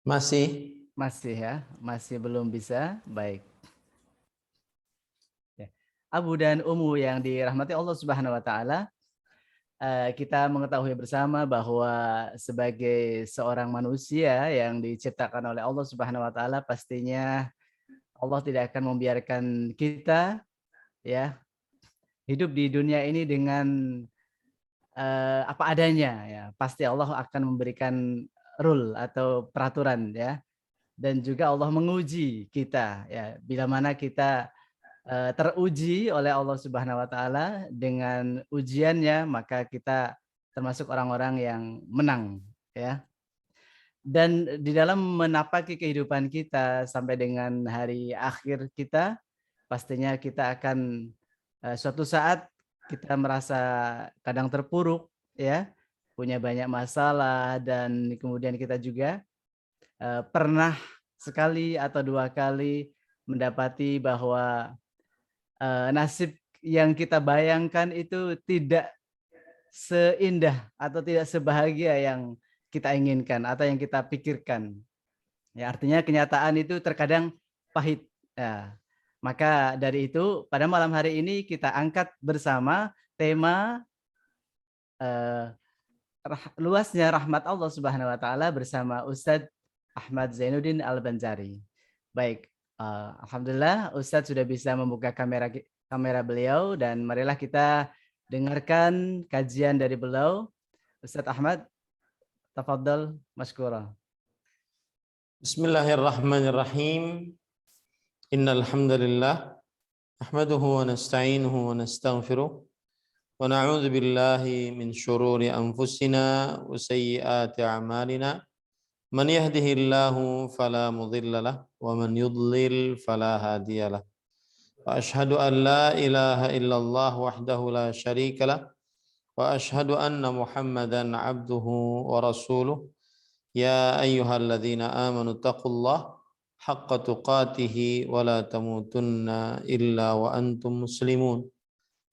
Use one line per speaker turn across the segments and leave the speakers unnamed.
Masih.
Masih ya, masih belum bisa. Baik. Ya. Abu dan Umu yang dirahmati Allah Subhanahu wa taala, kita mengetahui bersama bahwa sebagai seorang manusia yang diciptakan oleh Allah Subhanahu wa taala, pastinya Allah tidak akan membiarkan kita ya hidup di dunia ini dengan apa adanya ya. Pasti Allah akan memberikan rule atau peraturan ya. Dan juga Allah menguji kita ya. Bila mana kita teruji oleh Allah Subhanahu wa taala dengan ujiannya, maka kita termasuk orang-orang yang menang ya. Dan di dalam menapaki kehidupan kita sampai dengan hari akhir kita, pastinya kita akan suatu saat kita merasa kadang terpuruk ya, punya banyak masalah dan kemudian kita juga pernah sekali atau 2 kali mendapati bahwa nasib yang kita bayangkan itu tidak seindah atau tidak sebahagia yang kita inginkan atau yang kita pikirkan. Ya, artinya kenyataan itu terkadang pahit. Ya, maka dari itu pada malam hari ini kita angkat bersama tema luasnya rahmat Allah Subhanahu wa taala bersama Ustadz Ahmad Zainuddin Al-Banjari. Baik, alhamdulillah Ustadz sudah bisa membuka kamera beliau dan marilah kita dengarkan kajian dari beliau. Ustadz Ahmad, tafadhal maskura.
Bismillahirrahmanirrahim. Innal hamdalillah nahmaduhu wa nasta'inuhu wa nastaghfiruh wa na'udzu billahi min shururi anfusina wa sayyiati a'malina. Man yahdihillahu fala mudhillalah wa man yudlil fala hadiyalah. Wa ashhadu an la ilaha illallah wahdahu la syarikalah wa ashhadu anna Muhammadan abduhu wa rasuluh. Ya ayyuhalladzina amanu taqullaha haqqa tuqatih wa la tamutunna illa wa antum muslimun.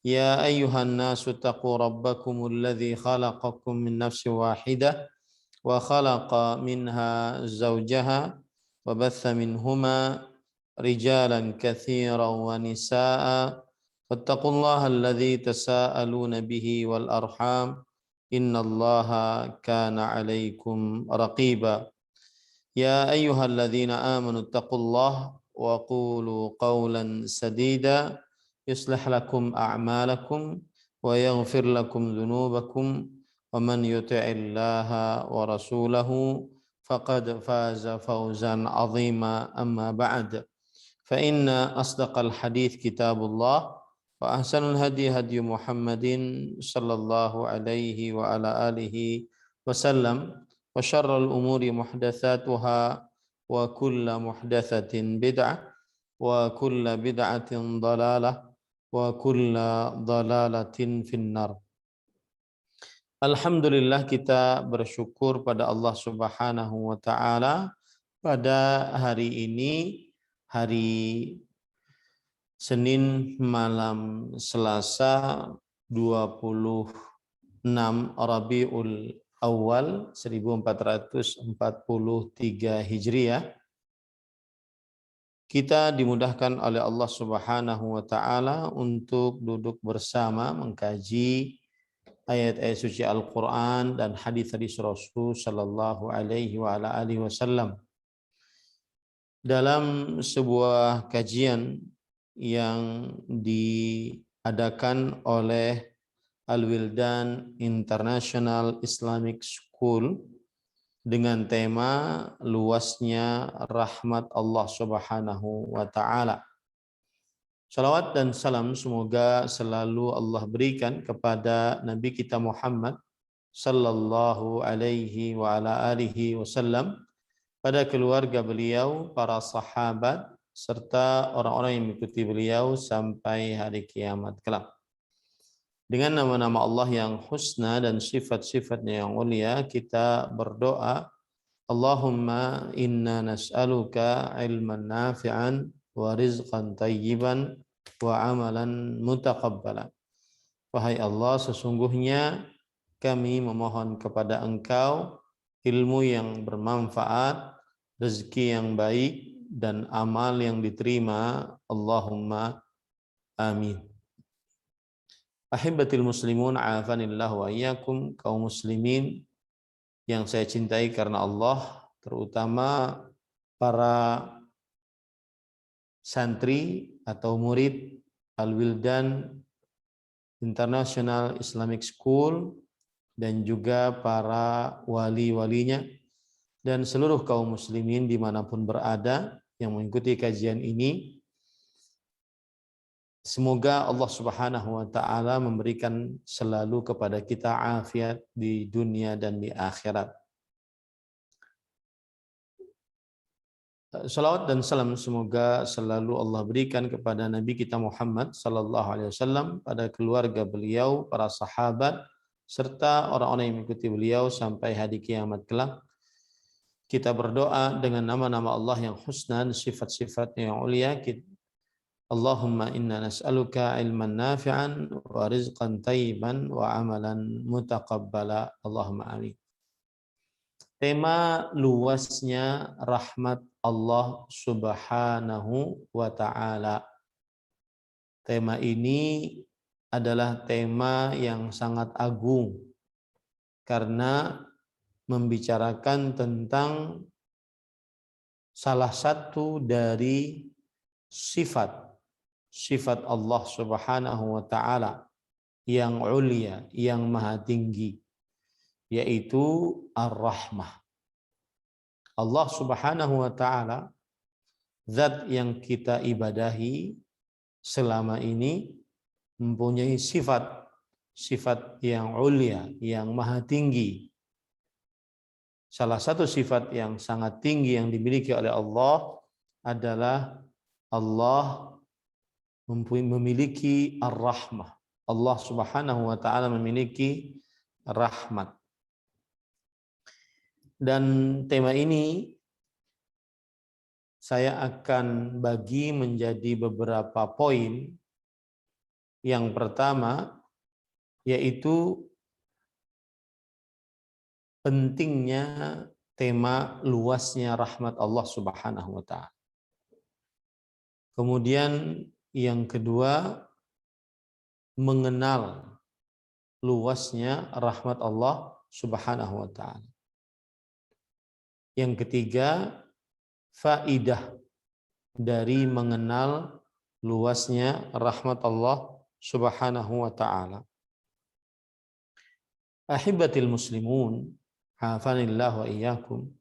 Ya ayyuhan nasu taqu rabbakumul ladzi khalaqakum min nafsin wahidah wa khalaqa minha zawjaha wa batha minhuma rijalan katsiran wa nisaa'a wattaqullaha alladzi tasaaluna bihi wal arham innallaha kana 'alaikum raqiba. Ya ayyuhalladzina amanu taqullaha wa qulu qawlan sadida yuslih lakum a'malakum wa yaghfir lakum dhunubakum wa man yuti'illaha wa rasulahu faqad faza fawzan 'azima amma ba'd. Fa inna asdaqal hadits kitabullah wa ahsanul hadi hadi Muhammadin sallallahu alaihi wa ala alihi wasallam wa syarrul umuri muhdatsatuha wa kullu muhdatsatin bid'ah wa kullu bid'atin dhalalah wa kullu dhalalatin finnar. Alhamdulillah, kita bersyukur pada Allah Subhanahu wa taala pada hari ini, hari Senin malam Selasa 26 Rabiul Awal 1443 Hijriah, kita dimudahkan oleh Allah Subhanahu wa taala untuk duduk bersama mengkaji ayat-ayat suci Al-Qur'an dan hadis-hadis Rasul sallallahu alaihi wa ala alihi wasallam dalam sebuah kajian yang diadakan oleh Al-Wildan International Islamic School dengan tema luasnya rahmat Allah Subhanahu wa taala. Salawat dan salam semoga selalu Allah berikan kepada Nabi kita Muhammad sallallahu alaihi wa ala alihi wasallam, pada keluarga beliau, para sahabat, serta orang-orang yang mengikuti beliau sampai hari kiamat kelak. Dengan nama-nama Allah yang husna dan sifat-sifatnya yang mulia, kita berdoa, Allahumma inna nas'aluka ilman nafi'an wa rizqan tayyiban wa amalan mutaqabbalan. Wahai Allah, sesungguhnya kami memohon kepada Engkau ilmu yang bermanfaat, rezeki yang baik, dan amal yang diterima. Allahumma amin. Ahibatil muslimun, a'afanillah wa iyyakum, kaum muslimin yang saya cintai karena Allah, terutama para santri atau murid Al-Wildan International Islamic School, dan juga para wali-walinya, dan seluruh kaum muslimin dimanapun berada yang mengikuti kajian ini. Semoga Allah Subhanahu wa Ta'ala memberikan selalu kepada kita afiat di dunia dan di akhirat. Salawat dan salam semoga selalu Allah berikan kepada Nabi kita Muhammad sallallahu alaihi wasallam, pada keluarga beliau, para sahabat, serta orang-orang yang mengikuti beliau sampai hari kiamat kelak. Kita berdoa dengan nama-nama Allah yang husna, sifat-sifatnya yang ulia. Allahumma inna nas'aluka ilman nafi'an wa rizqan tayyiban wa amalan mutaqabbala. Allahumma amin. Tema luasnya rahmat Allah Subhanahu wa Ta'ala. Tema ini adalah tema yang sangat agung karena membicarakan tentang salah satu dari sifat Allah Subhanahu wa Ta'ala yang ulia, yang maha tinggi, yaitu Ar-Rahmah. Allah Subhanahu wa Ta'ala, zat yang kita ibadahi selama ini, mempunyai sifat yang ulia, yang maha tinggi. Salah satu sifat yang sangat tinggi yang dimiliki oleh Allah adalah Allah memiliki ar-rahmah. Allah Subhanahu wa Ta'ala memiliki rahmat. Dan tema ini saya akan bagi menjadi beberapa poin. Yang pertama yaitu pentingnya tema luasnya rahmat Allah Subhanahu wa Ta'ala. Kemudian yang kedua, mengenal luasnya rahmat Allah Subhanahu wa Ta'ala. Yang ketiga, faidah dari mengenal luasnya rahmat Allah Subhanahu wa Ta'ala. Ahibatil muslimun, hafanillah wa iyyakum.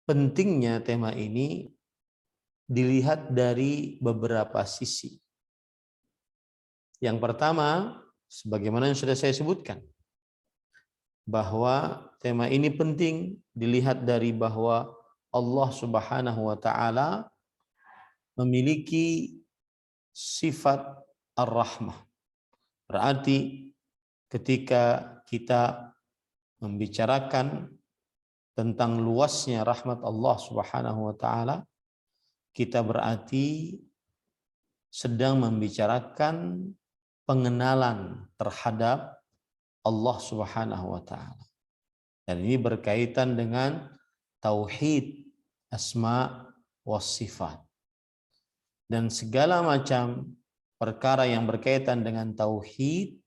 Pentingnya tema ini dilihat dari beberapa sisi. Yang pertama, sebagaimana yang sudah saya sebutkan, bahwa tema ini penting dilihat dari bahwa Allah Subhanahu wa Ta'ala memiliki sifat ar-rahmah. Berarti ketika kita membicarakan tentang luasnya rahmat Allah Subhanahu wa Ta'ala, kita berarti sedang membicarakan pengenalan terhadap Allah Subhanahu wa Ta'ala. Dan ini berkaitan dengan tauhid asma wa sifat. Dan segala macam perkara yang berkaitan dengan tauhid,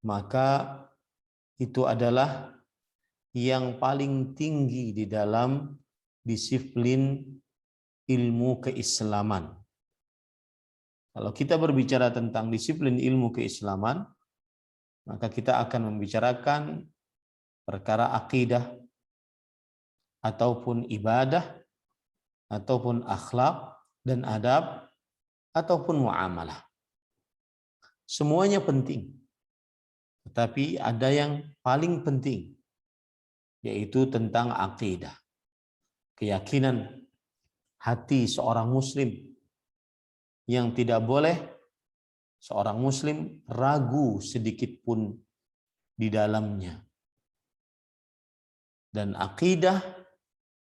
maka itu adalah yang paling tinggi di dalam disiplin ilmu keislaman. Kalau kita berbicara tentang disiplin ilmu keislaman, maka kita akan membicarakan perkara akidah, ataupun ibadah, ataupun akhlak dan adab, ataupun muamalah. Semuanya penting. Tetapi ada yang paling penting, yaitu tentang akidah. Keyakinan hati seorang muslim, yang tidak boleh seorang muslim ragu sedikit pun di dalamnya. Dan akidah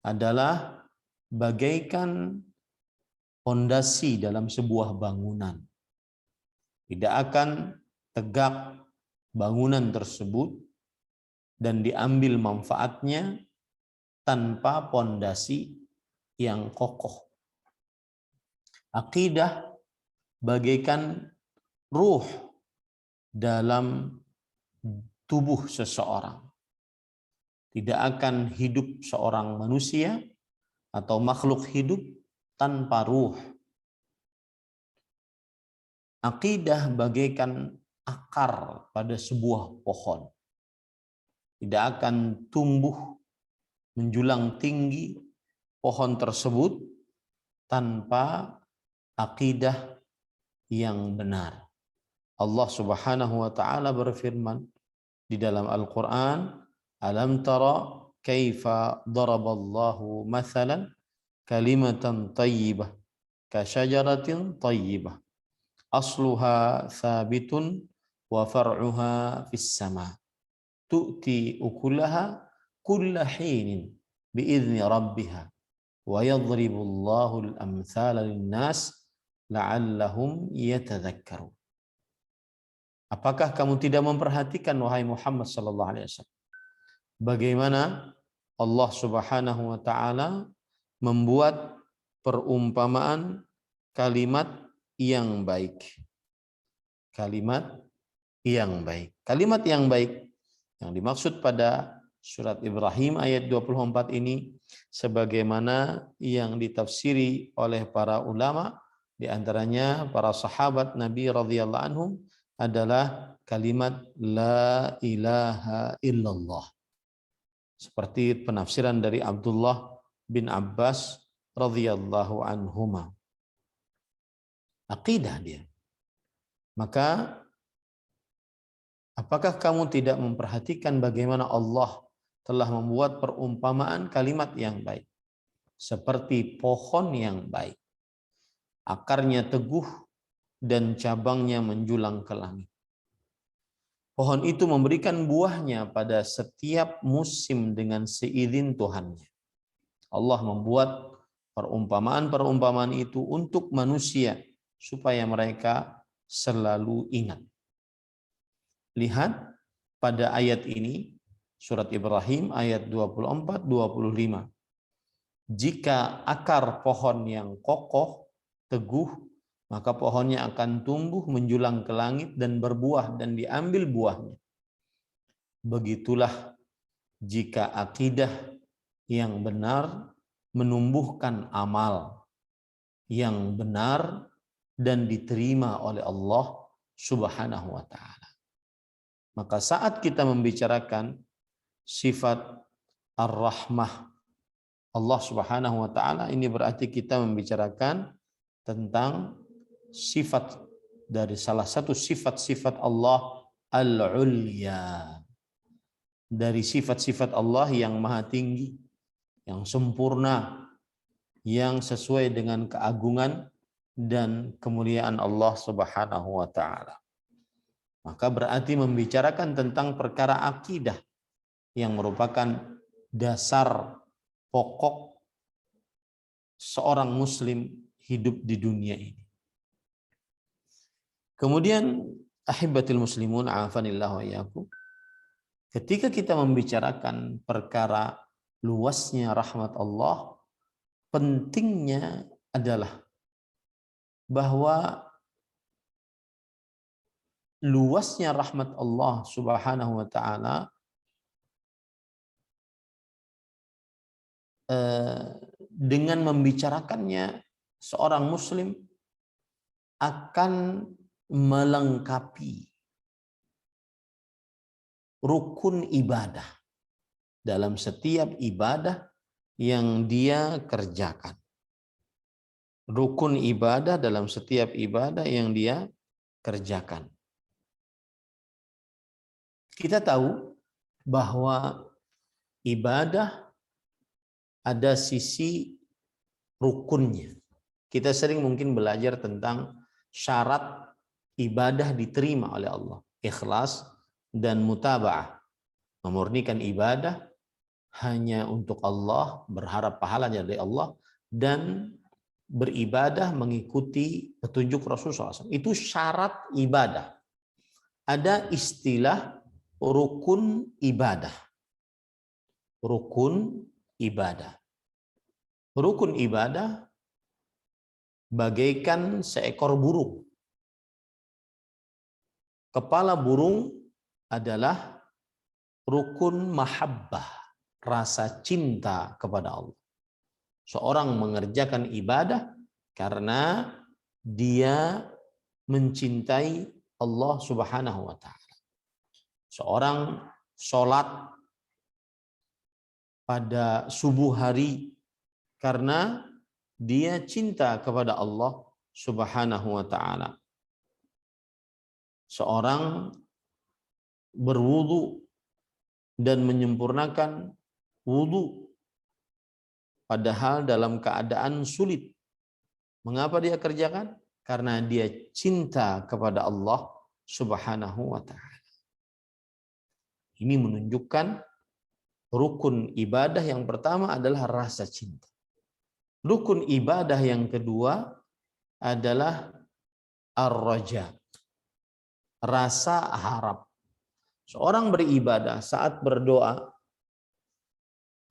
adalah bagaikan fondasi dalam sebuah bangunan. Tidak akan tegak bangunan tersebut dan diambil manfaatnya tanpa pondasi yang kokoh. Akidah bagaikan ruh dalam tubuh seseorang. Tidak akan hidup seorang manusia atau makhluk hidup tanpa ruh. Akidah bagaikan akar pada sebuah pohon. Tidak akan tumbuh menjulang tinggi pohon tersebut tanpa akidah yang benar. Allah Subhanahu wa taala berfirman di dalam Al-Qur'an, "Alam tara kaifa daraballahu mathalan kalimatan thayyibah ka syajaratin thayyibah asluha thabitun wa far'uha fis sama tu'ti ukulaha kulla hinin bi'izni rabbiha wa yadribullahu al-amthala lin-nas la'allahum yatadhakkarun." Apakah kamu tidak memperhatikan, wahai Muhammad sallallahu alaihi wasallam, bagaimana Allah Subhanahu wa taala membuat perumpamaan kalimat yang baik. Kalimat yang baik. Kalimat yang baik yang dimaksud pada surat Ibrahim ayat 24 ini sebagaimana yang ditafsiri oleh para ulama, di antaranya para sahabat Nabi radhiyallahu anhum, adalah kalimat la ilaha illallah. Seperti penafsiran dari Abdullah bin Abbas radhiyallahu anhuma. Akidah dia. Maka apakah kamu tidak memperhatikan bagaimana Allah telah membuat perumpamaan kalimat yang baik seperti pohon yang baik, akarnya teguh dan cabangnya menjulang ke langit. Pohon itu memberikan buahnya pada setiap musim dengan seizin Tuhannya. Allah membuat perumpamaan-perumpamaan itu untuk manusia supaya mereka selalu ingat. Lihat pada ayat ini, surat Ibrahim ayat 24-25. Jika akar pohon yang kokoh, teguh, maka pohonnya akan tumbuh menjulang ke langit dan berbuah dan diambil buahnya. Begitulah jika akidah yang benar menumbuhkan amal yang benar dan diterima oleh Allah Subhanahu wa taala. Maka saat kita membicarakan sifat Ar-Rahmah Allah Subhanahu wa taala, ini berarti kita membicarakan tentang sifat dari salah satu sifat-sifat Allah Al-Ulya. Dari sifat-sifat Allah yang maha tinggi, yang sempurna, yang sesuai dengan keagungan dan kemuliaan Allah Subhanahu wa taala. Maka berarti membicarakan tentang perkara akidah yang merupakan dasar pokok seorang muslim hidup di dunia ini. Kemudian ahibatil muslimun afanillah wa iyyakum, ketika kita membicarakan perkara luasnya rahmat Allah, pentingnya adalah bahwa luasnya rahmat Allah Subhanahu wa taala dengan membicarakannya seorang muslim akan melengkapi rukun ibadah dalam setiap ibadah yang dia kerjakan. Rukun ibadah dalam setiap ibadah yang dia kerjakan. Kita tahu bahwa ibadah ada sisi rukunnya. Kita sering mungkin belajar tentang syarat ibadah diterima oleh Allah. Ikhlas dan mutaba'ah. Memurnikan ibadah hanya untuk Allah, berharap pahalanya dari Allah, dan beribadah mengikuti petunjuk Rasulullah SAW. Itu syarat ibadah. Ada istilah rukun ibadah. rukun ibadah. Rukun ibadah bagaikan seekor burung. Kepala burung adalah rukun mahabbah, rasa cinta kepada Allah. Seorang mengerjakan ibadah karena dia mencintai Allah Subhanahu wa taala. Seorang sholat pada subuh hari karena dia cinta kepada Allah Subhanahu wa taala. Seorang berwudu dan menyempurnakan wudu padahal dalam keadaan sulit. Mengapa dia kerjakan? Karena dia cinta kepada Allah Subhanahu wa taala. Ini menunjukkan rukun ibadah yang pertama adalah rasa cinta. Rukun ibadah yang kedua adalah ar-raja, rasa harap. Seorang beribadah saat berdoa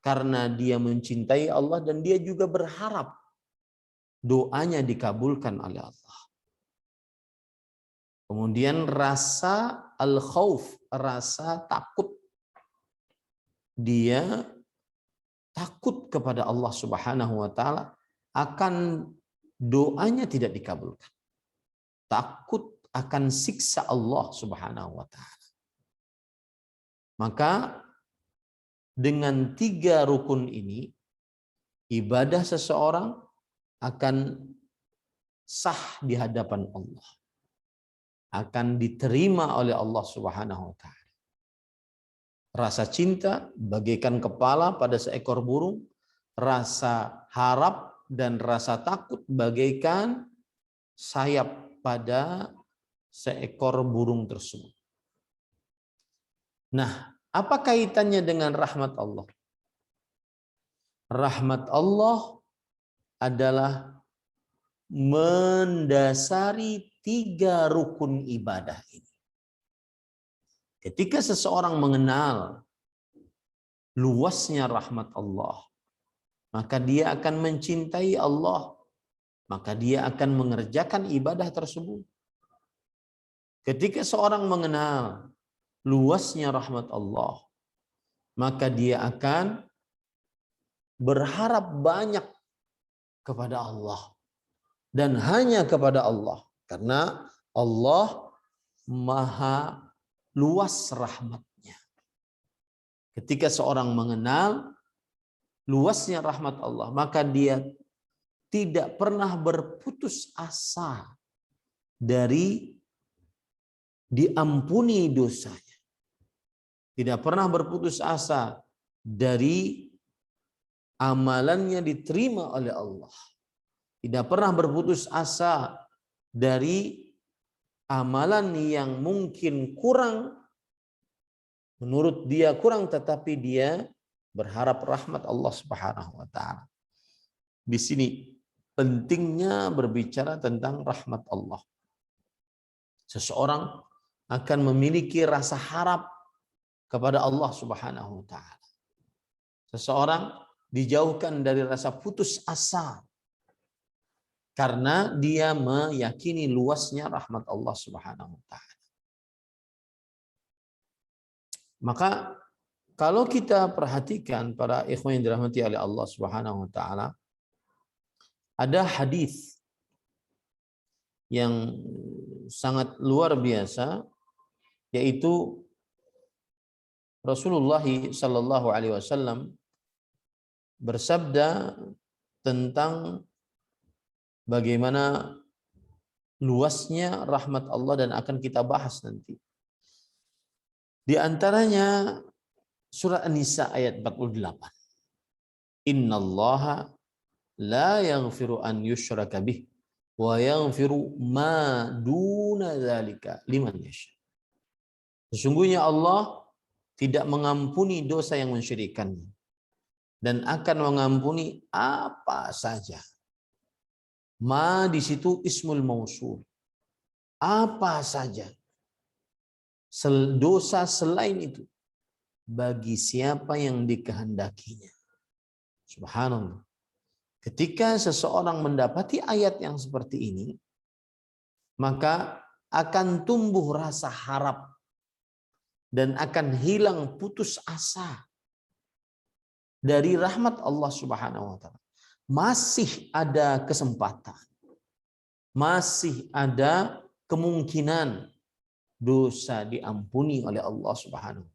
karena dia mencintai Allah dan dia juga berharap doanya dikabulkan oleh Allah. Kemudian rasa al-khauf, rasa takut. Dia takut kepada Allah Subhanahu wa taala akan doanya tidak dikabulkan. Takut akan siksa Allah Subhanahu wa taala. Maka dengan 3 rukun ini ibadah seseorang akan sah di hadapan Allah. Akan diterima oleh Allah Subhanahu wa taala. Rasa cinta bagaikan kepala pada seekor burung, rasa harap dan rasa takut bagaikan sayap pada seekor burung tersebut. Nah, apa kaitannya dengan rahmat Allah? Rahmat Allah adalah mendasari 3 rukun ibadah ini. Ketika seseorang mengenal luasnya rahmat Allah, maka dia akan mencintai Allah, maka dia akan mengerjakan ibadah tersebut. Ketika seorang mengenal luasnya rahmat Allah, maka dia akan berharap banyak kepada Allah dan hanya kepada Allah, karena Allah maha luas rahmatnya. Ketika seorang mengenal luasnya rahmat Allah, maka dia tidak pernah berputus asa dari diampuni dosanya. Tidak pernah berputus asa dari amalannya diterima oleh Allah. Tidak pernah berputus asa dari amalan yang mungkin kurang, menurut dia kurang, tetapi dia berharap rahmat Allah Subhanahu wa taala. Di sini pentingnya berbicara tentang rahmat Allah. Seseorang akan memiliki rasa harap kepada Allah Subhanahu wa taala. Seseorang dijauhkan dari rasa putus asa karena dia meyakini luasnya rahmat Allah Subhanahu wa taala. Maka kalau kita perhatikan para ikhwan yang dirahmati oleh Allah Subhanahu wa taala, ada hadis yang sangat luar biasa, yaitu Rasulullah sallallahu alaihi wasallam bersabda tentang bagaimana luasnya rahmat Allah, dan akan kita bahas nanti. Di antaranya surat An-Nisa ayat 48. Innallaha la yaghfiru an yushraka bih wa yaghfiru ma duna dzalika liman yasha. Sesungguhnya Allah tidak mengampuni dosa yang mensyirikkannya dan akan mengampuni apa saja. Ma di situ ismul mausul. Apa saja dosa selain itu. bagi siapa yang dikehendakinya. Subhanallah. Ketika seseorang mendapati ayat yang seperti ini, maka akan tumbuh rasa harap dan akan hilang putus asa dari rahmat Allah Subhanahu wa taala. Masih ada kesempatan. Masih ada kemungkinan dosa diampuni oleh Allah Subhanahu.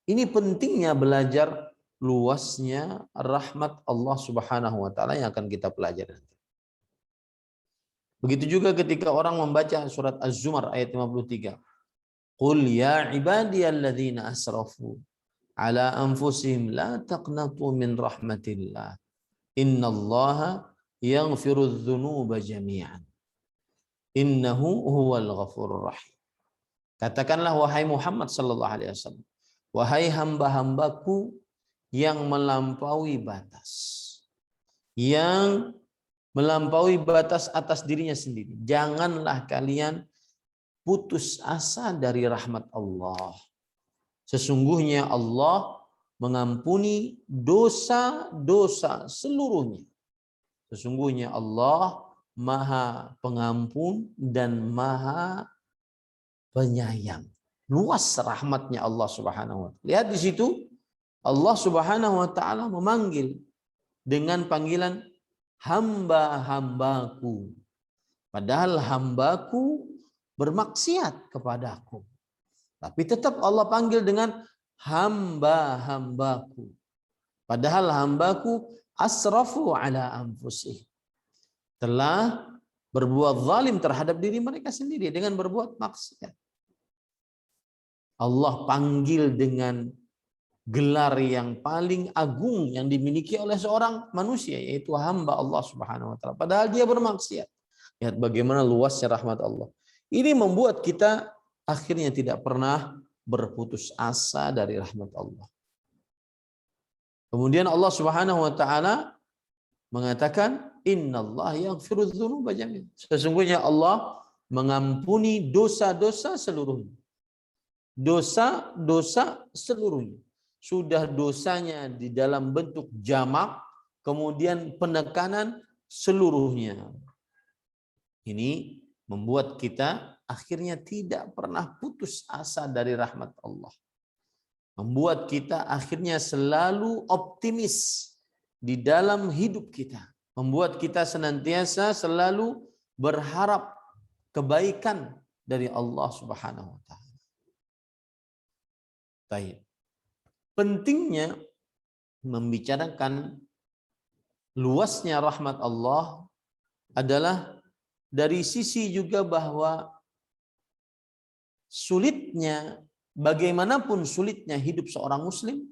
Ini pentingnya belajar luasnya rahmat Allah Subhanahu wa taala yang akan kita pelajari nanti. Begitu juga ketika orang membaca surat Az-Zumar ayat 53. Qul ya ibadiyalladzina asrafu ala anfusihim la taqnatu min rahmatillah. Innallaha yaghfirudz dzunuba jami'an. Innahu huwal ghafurur rahim. Katakanlah wahai Muhammad sallallahu alaihi wasallam, wahai hamba-hambaku yang melampaui batas, yang melampaui batas atas dirinya sendiri, janganlah kalian putus asa dari rahmat Allah. Sesungguhnya Allah mengampuni dosa-dosa seluruhnya. Sesungguhnya Allah Maha Pengampun dan Maha Penyayang. Luas rahmatnya Allah Subhanahu wa taala. Lihat di situ Allah Subhanahu wa taala memanggil dengan panggilan hamba-hambaku. Padahal hambaku bermaksiat kepadaku. Tapi tetap Allah panggil dengan hamba-hambaku. Padahal hambaku asrafu ala anfusih. Telah berbuat zalim terhadap diri mereka sendiri dengan berbuat maksiat. Allah panggil dengan gelar yang paling agung yang dimiliki oleh seorang manusia, yaitu hamba Allah Subhanahu wa taala. Padahal dia bermaksiat. Lihat bagaimana luasnya rahmat Allah. Ini membuat kita akhirnya tidak pernah berputus asa dari rahmat Allah. Kemudian Allah Subhanahu wa taala mengatakan innallaha yaghfirudz dzunuba jami'an. Sesungguhnya Allah mengampuni dosa-dosa seluruhnya. Dosa-dosa seluruhnya. Sudah dosanya di dalam bentuk jamak, kemudian penekanan seluruhnya. Ini membuat kita akhirnya tidak pernah putus asa dari rahmat Allah. Membuat kita akhirnya selalu optimis di dalam hidup kita. Membuat kita senantiasa selalu berharap kebaikan dari Allah Subhanahu wa taala. Baik. Pentingnya membicarakan luasnya rahmat Allah adalah dari sisi juga bahwa sulitnya, bagaimanapun sulitnya hidup seorang muslim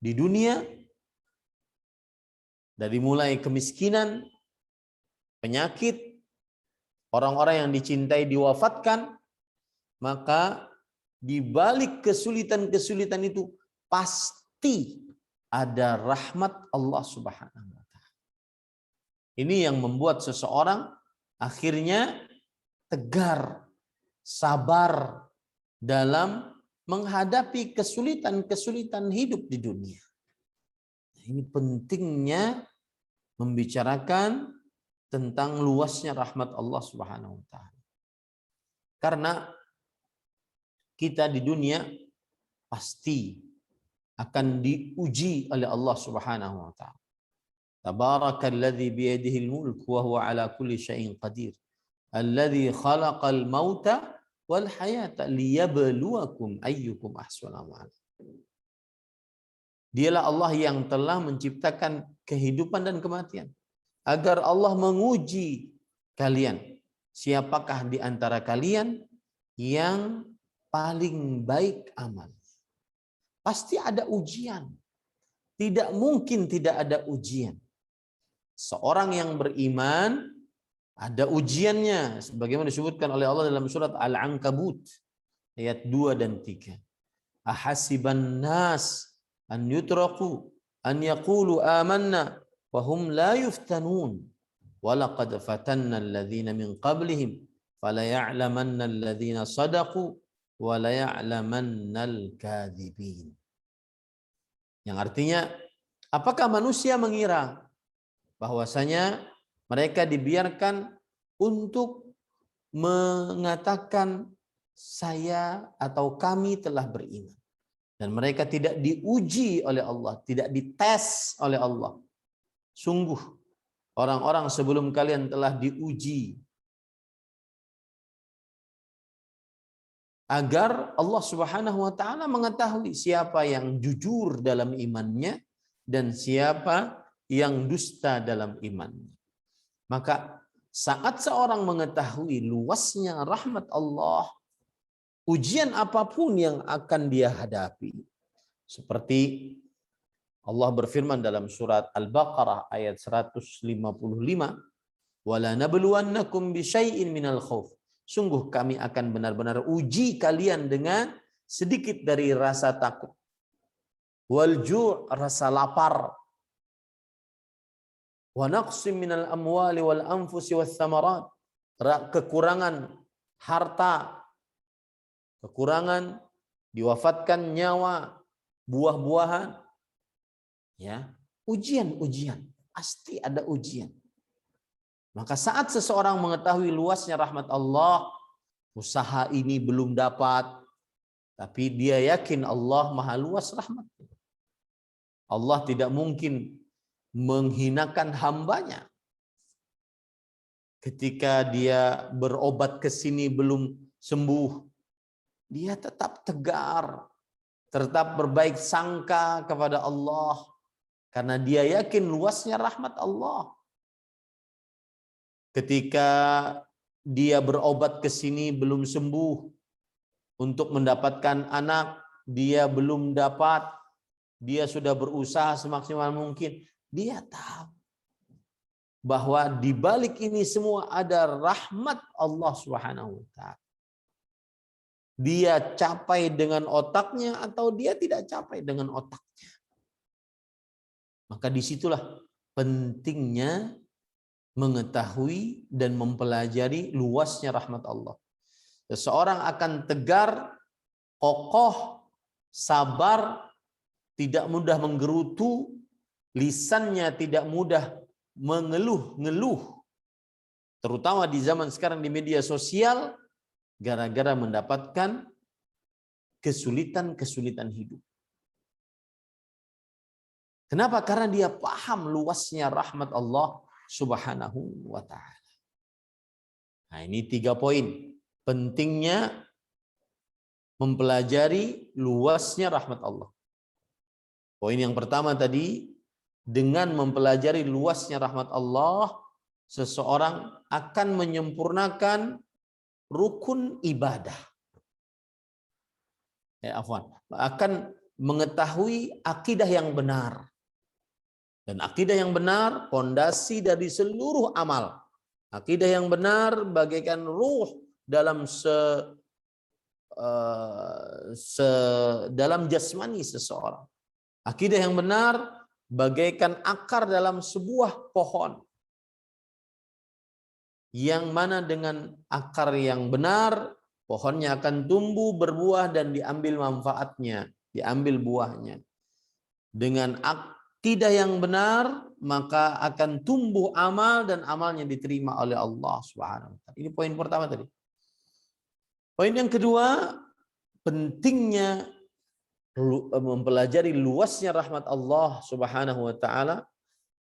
di dunia, dari mulai kemiskinan, penyakit, orang-orang yang dicintai diwafatkan, maka di balik kesulitan-kesulitan itu pasti ada rahmat Allah Subhanahu wa taala. Ini yang membuat seseorang akhirnya tegar, sabar dalam menghadapi kesulitan-kesulitan hidup di dunia. Ini pentingnya membicarakan tentang luasnya rahmat Allah Subhanahu wa taala. Karena kita di dunia pasti akan diuji oleh Allah Subhanahu wa taala. Tabarakalladzi biyadihil mulk wa huwa ala kulli syai'in qadir. Alladzi khalaqal mauta wal hayata liyabluwakum ayyukum ahsanu amala. Dialah Allah yang telah menciptakan kehidupan dan kematian agar Allah menguji kalian. Siapakah di antara kalian yang paling baik amal? Pasti ada ujian. Tidak mungkin tidak ada ujian. Seorang yang beriman ada ujiannya, sebagaimana disebutkan oleh Allah dalam surat Al-Ankabut ayat 2 dan 3. Ahasiban nas an yutraku an yaqulu amanna wa hum la yuftanun wa laqad fatanna alladhina min qablihim fala ya'lamanna alladhina sadaqu wa la ya'lamannal kadhibin. Yang artinya, apakah manusia mengira bahwasanya mereka dibiarkan untuk mengatakan saya atau kami telah beriman. Dan mereka tidak diuji oleh Allah, tidak dites oleh Allah. Sungguh, orang-orang sebelum kalian telah diuji. Agar Allah Subhanahu wa taala mengetahui siapa yang jujur dalam imannya dan siapa yang dusta dalam imannya. Maka saat seorang mengetahui luasnya rahmat Allah, ujian apapun yang akan dia hadapi, seperti Allah berfirman dalam surat Al-Baqarah ayat 155, "Wala nabluwannakum bisyai'in minal khauf." Sungguh kami akan benar-benar uji kalian dengan sedikit dari rasa takut. Wal ju', rasa lapar. Wa naqsim minal amwali wal anfusi was thamarat, kekurangan harta, kekurangan diwafatkan nyawa, buah-buahan. Ya, ujian-ujian, pasti ada ujian. Maka saat seseorang mengetahui luasnya rahmat Allah, usaha ini belum dapat, tapi dia yakin Allah maha luas rahmatnya. Allah tidak mungkin menghinakan hambanya. Ketika dia berobat ke sini belum sembuh, dia tetap tegar, tetap berbaik sangka kepada Allah, karena dia yakin luasnya rahmat Allah. Ketika dia berobat ke sini belum sembuh, untuk mendapatkan anak dia belum dapat, dia sudah berusaha semaksimal mungkin, dia tahu bahwa di balik ini semua ada rahmat Allah Subhanahu wa taala. Dia capai dengan otaknya atau dia tidak capai dengan otaknya. Maka disitulah pentingnya mengetahui dan mempelajari luasnya rahmat Allah. Seseorang akan tegar, kokoh, sabar, tidak mudah menggerutu, lisannya tidak mudah mengeluh-ngeluh. Terutama di zaman sekarang di media sosial, gara-gara mendapatkan kesulitan-kesulitan hidup. Kenapa? Karena dia paham luasnya rahmat Allah Subhanahu wa ta'ala. Nah, ini 3 poin. Pentingnya mempelajari luasnya rahmat Allah. Poin yang pertama tadi, dengan mempelajari luasnya rahmat Allah, seseorang akan menyempurnakan rukun ibadah. Akan mengetahui akidah yang benar. Dan akidah yang benar pondasi dari seluruh amal. Akidah yang benar bagaikan ruh dalam dalam jasmani seseorang. Akidah yang benar bagaikan akar dalam sebuah pohon. Yang mana dengan akar yang benar, pohonnya akan tumbuh, berbuah, dan diambil manfaatnya, diambil buahnya. Dengan akidah yang benar, maka akan tumbuh amal dan amalnya diterima oleh Allah Subhanahu wa taala. Ini poin pertama tadi. Poin yang kedua, pentingnya mempelajari luasnya rahmat Allah Subhanahu wa taala.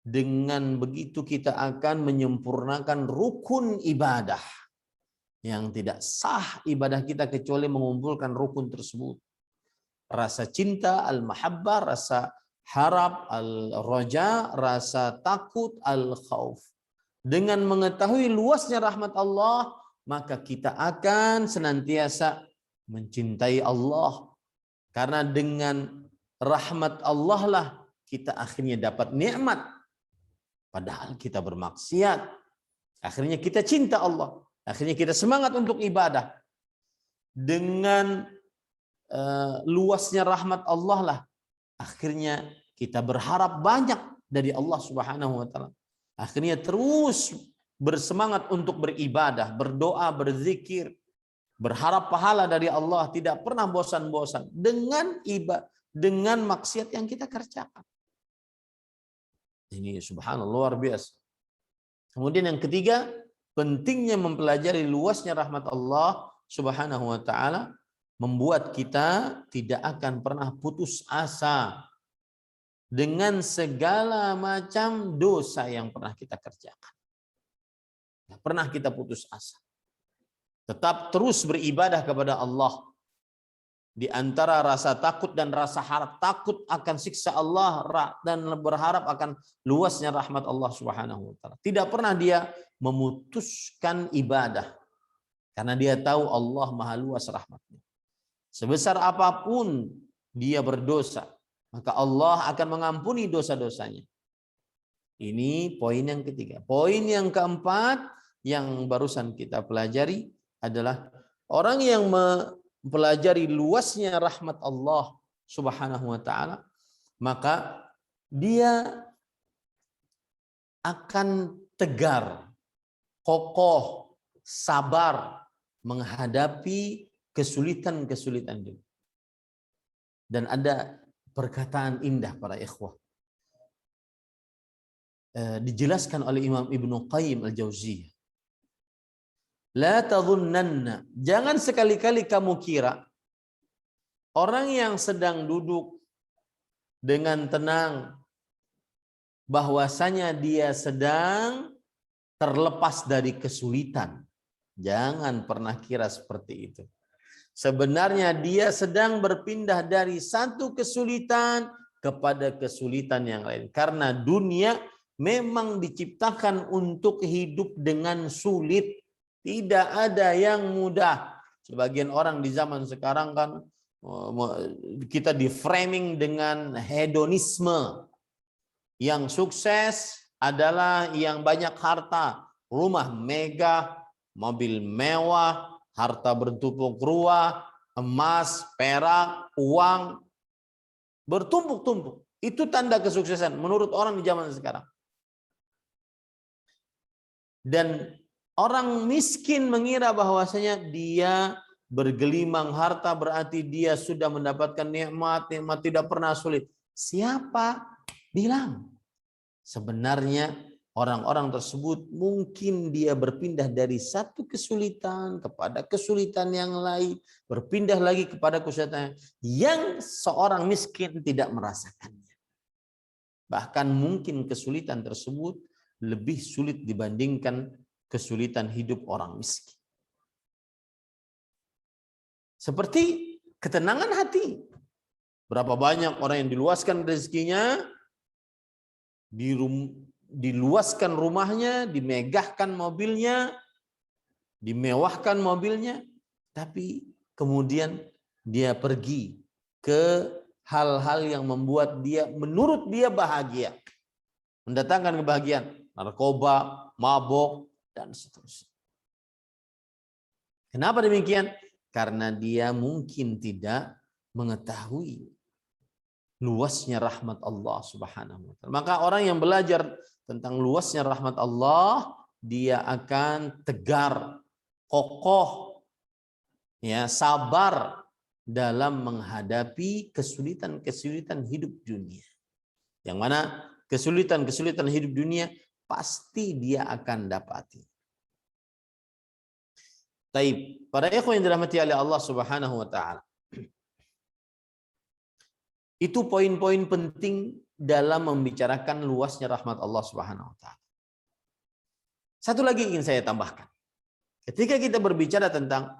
Dengan begitu kita akan menyempurnakan rukun ibadah. Yang tidak sah ibadah kita kecuali mengumpulkan rukun tersebut. Rasa cinta, al-mahabbah, rasa harap, al-raja, rasa takut, al-khauf. Dengan mengetahui luasnya rahmat Allah, maka kita akan senantiasa mencintai Allah. Karena dengan rahmat Allah lah kita akhirnya dapat nikmat. Padahal kita bermaksiat. Akhirnya kita cinta Allah. Akhirnya kita semangat untuk ibadah. Dengan luasnya rahmat Allah lah, akhirnya kita berharap banyak dari Allah Subhanahu wa taala. Akhirnya terus bersemangat untuk beribadah, berdoa, berzikir, berharap pahala dari Allah, tidak pernah bosan-bosan. Dengan dengan maksiat yang kita kerjakan. Ini subhanallah luar biasa. Kemudian yang ketiga, pentingnya mempelajari luasnya rahmat Allah Subhanahu wa taala membuat kita tidak akan pernah putus asa dengan segala macam dosa yang pernah kita kerjakan. Tidak pernah kita putus asa. Tetap terus beribadah kepada Allah. Di antara rasa takut dan rasa harap, takut akan siksa Allah dan berharap akan luasnya rahmat Allah Subhanahu wa taala. Tidak pernah dia memutuskan ibadah karena dia tahu Allah Maha luas rahmatnya. Sebesar apapun dia berdosa, maka Allah akan mengampuni dosa-dosanya. Ini poin yang ketiga. Poin yang keempat yang barusan kita pelajari adalah orang yang mempelajari luasnya rahmat Allah Subhanahu wa taala, maka dia akan tegar, kokoh, sabar menghadapi kesulitan-kesulitan ini. Dan ada perkataan indah para ikhwah. Dijelaskan oleh Imam Ibnu Qayyim Al-Jauziyah. La tadhunnanna, jangan sekali-kali kamu kira orang yang sedang duduk dengan tenang bahwasanya dia sedang terlepas dari kesulitan. Jangan pernah kira seperti itu. Sebenarnya dia sedang berpindah dari satu kesulitan kepada kesulitan yang lain. Karena dunia memang diciptakan untuk hidup dengan sulit. Tidak ada yang mudah. Sebagian orang di zaman sekarang kan kita di framing dengan hedonisme. Yang sukses adalah yang banyak harta, rumah megah, mobil mewah, harta bertumpuk ruah, emas, perak, uang bertumpuk-tumpuk. Itu tanda kesuksesan menurut orang di zaman sekarang. Dan orang miskin mengira bahwasanya dia bergelimang harta berarti dia sudah mendapatkan nikmat tidak pernah sulit. Siapa bilang? Sebenarnya orang-orang tersebut mungkin dia berpindah dari satu kesulitan kepada kesulitan yang lain, berpindah lagi kepada kesulitan yang seorang miskin tidak merasakannya. Bahkan mungkin kesulitan tersebut lebih sulit dibandingkan kesulitan hidup orang miskin. Seperti ketenangan hati. Berapa banyak orang yang diluaskan rezekinya, diluaskan rumahnya, dimegahkan mobilnya, dimewahkan mobilnya, tapi kemudian dia pergi ke hal-hal yang membuat dia, menurut dia bahagia, mendatangkan kebahagiaan, narkoba, mabok, dan seterusnya. Kenapa demikian? Karena dia mungkin tidak mengetahui luasnya rahmat Allah Subhanahu wa taala. Maka orang yang belajar tentang luasnya rahmat Allah, dia akan tegar, kokoh, ya, sabar dalam menghadapi kesulitan-kesulitan hidup dunia. Yang mana kesulitan-kesulitan hidup dunia pasti dia akan dapati. Taib, para ikhwan yang dirahmati oleh Allah Subhanahu wa taala. Itu poin-poin penting dalam membicarakan luasnya rahmat Allah Subhanahu wa taala. Satu lagi ingin saya tambahkan. Ketika kita berbicara tentang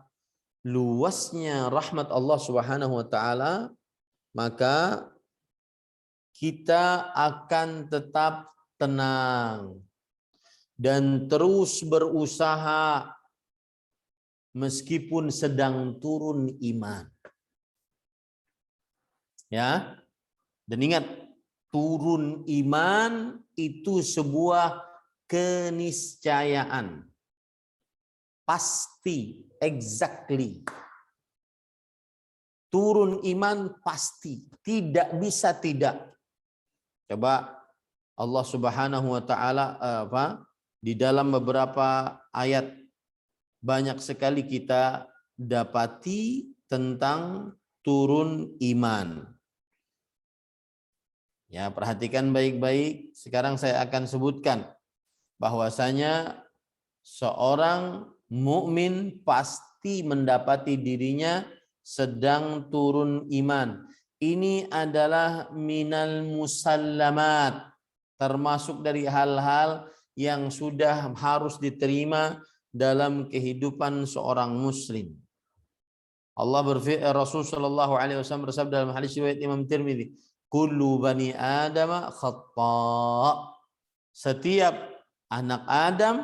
luasnya rahmat Allah Subhanahu wa taala, maka kita akan tetap tenang dan terus berusaha meskipun sedang turun iman. Ya. Dan ingat, turun iman itu sebuah keniscayaan. Pasti, exactly. Turun iman pasti, tidak bisa tidak. Coba Allah Subhanahu wa taala di dalam beberapa ayat banyak sekali kita dapati tentang turun iman. Ya, perhatikan baik-baik. Sekarang saya akan sebutkan bahwasanya seorang mukmin pasti mendapati dirinya sedang turun iman. Ini adalah minal musallamat, termasuk dari hal-hal yang sudah harus diterima dalam kehidupan seorang muslim. Rasul sallallahu alaihi wasallam bersabda dalam hadis riwayat Imam Tirmidzi, "Kullu bani Adam khata." Setiap anak Adam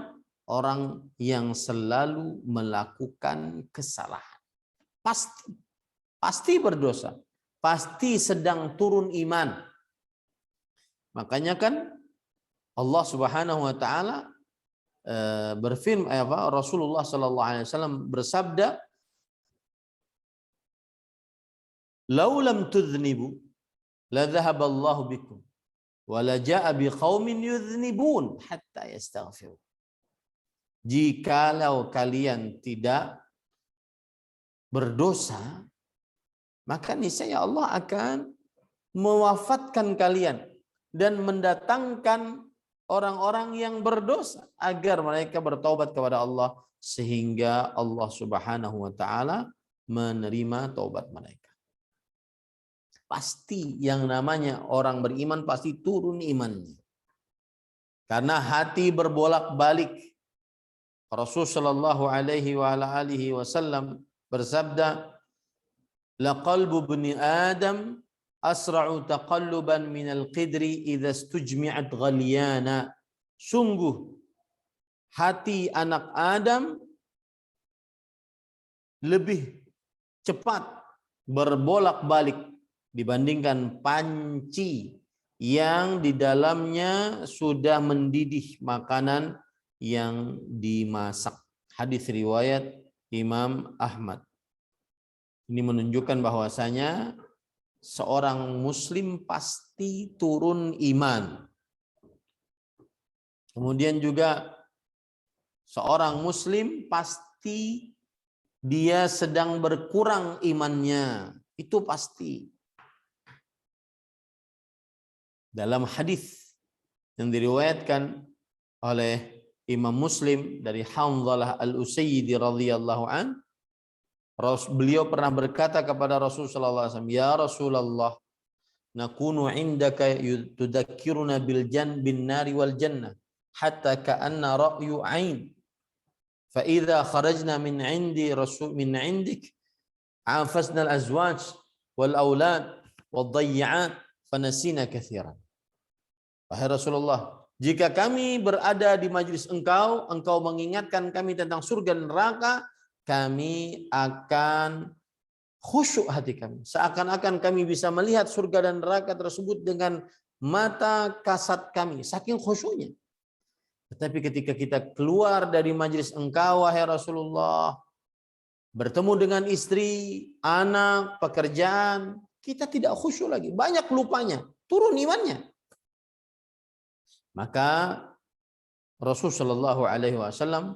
orang yang selalu melakukan kesalahan. Pasti berdosa, pasti sedang turun iman. Makanya kan Allah Subhanahu wa taala berfirman, Rasulullah sallallahu alaihi wasallam bersabda, "Lau lam tudhnibu la dhahaba Allahu bikum wa la jaa biqaumin yudhnibun hatta yastaghfiru." Jikalau kalian tidak berdosa, maka niscaya Allah akan mewafatkan kalian dan mendatangkan orang-orang yang berdosa agar mereka bertaubat kepada Allah, sehingga Allah Subhanahu wa taala menerima taubat mereka. Pasti yang namanya orang beriman pasti turun imannya. Karena hati berbolak-balik. Rasul sallallahu alaihi wa ala alihi wasallam bersabda, "La qalbu bani Adam asra'u taqalluban minal qidri idza istujmi'at ghalyana." Sungguh hati anak Adam lebih cepat berbolak-balik dibandingkan panci yang di dalamnya sudah mendidih makanan yang dimasak. Hadis riwayat Imam Ahmad. Ini menunjukkan bahwasanya seorang muslim pasti turun iman. Kemudian juga seorang muslim pasti dia sedang berkurang imannya. Itu pasti. Dalam hadis yang diriwayatkan oleh Imam Muslim dari Hanzalah Al-Usayyidi radhiyallahu an, beliau pernah berkata kepada Rasul sallallahu alaihi wasallam, "Ya Rasulullah, nakunu indaka tudakkiruna bin nari wal jannah hatta ka'anna ra'yu 'ain. Fa idza kharajna min indik afasna al-azwaj wal aulad wad dayya'at fanasina katsiran." Wahai Rasulullah, jika kami berada di majlis engkau mengingatkan kami tentang surga dan neraka, kami akan khusyuk hati kami. Seakan-akan kami bisa melihat surga dan neraka tersebut dengan mata kasat kami, saking khusyuknya. Tetapi ketika kita keluar dari majlis engkau, wahai Rasulullah, bertemu dengan istri, anak, pekerjaan, kita tidak khusyuk lagi. Banyak lupanya, turun imannya. Maka Rasul Shallallahu Alaihi Wasallam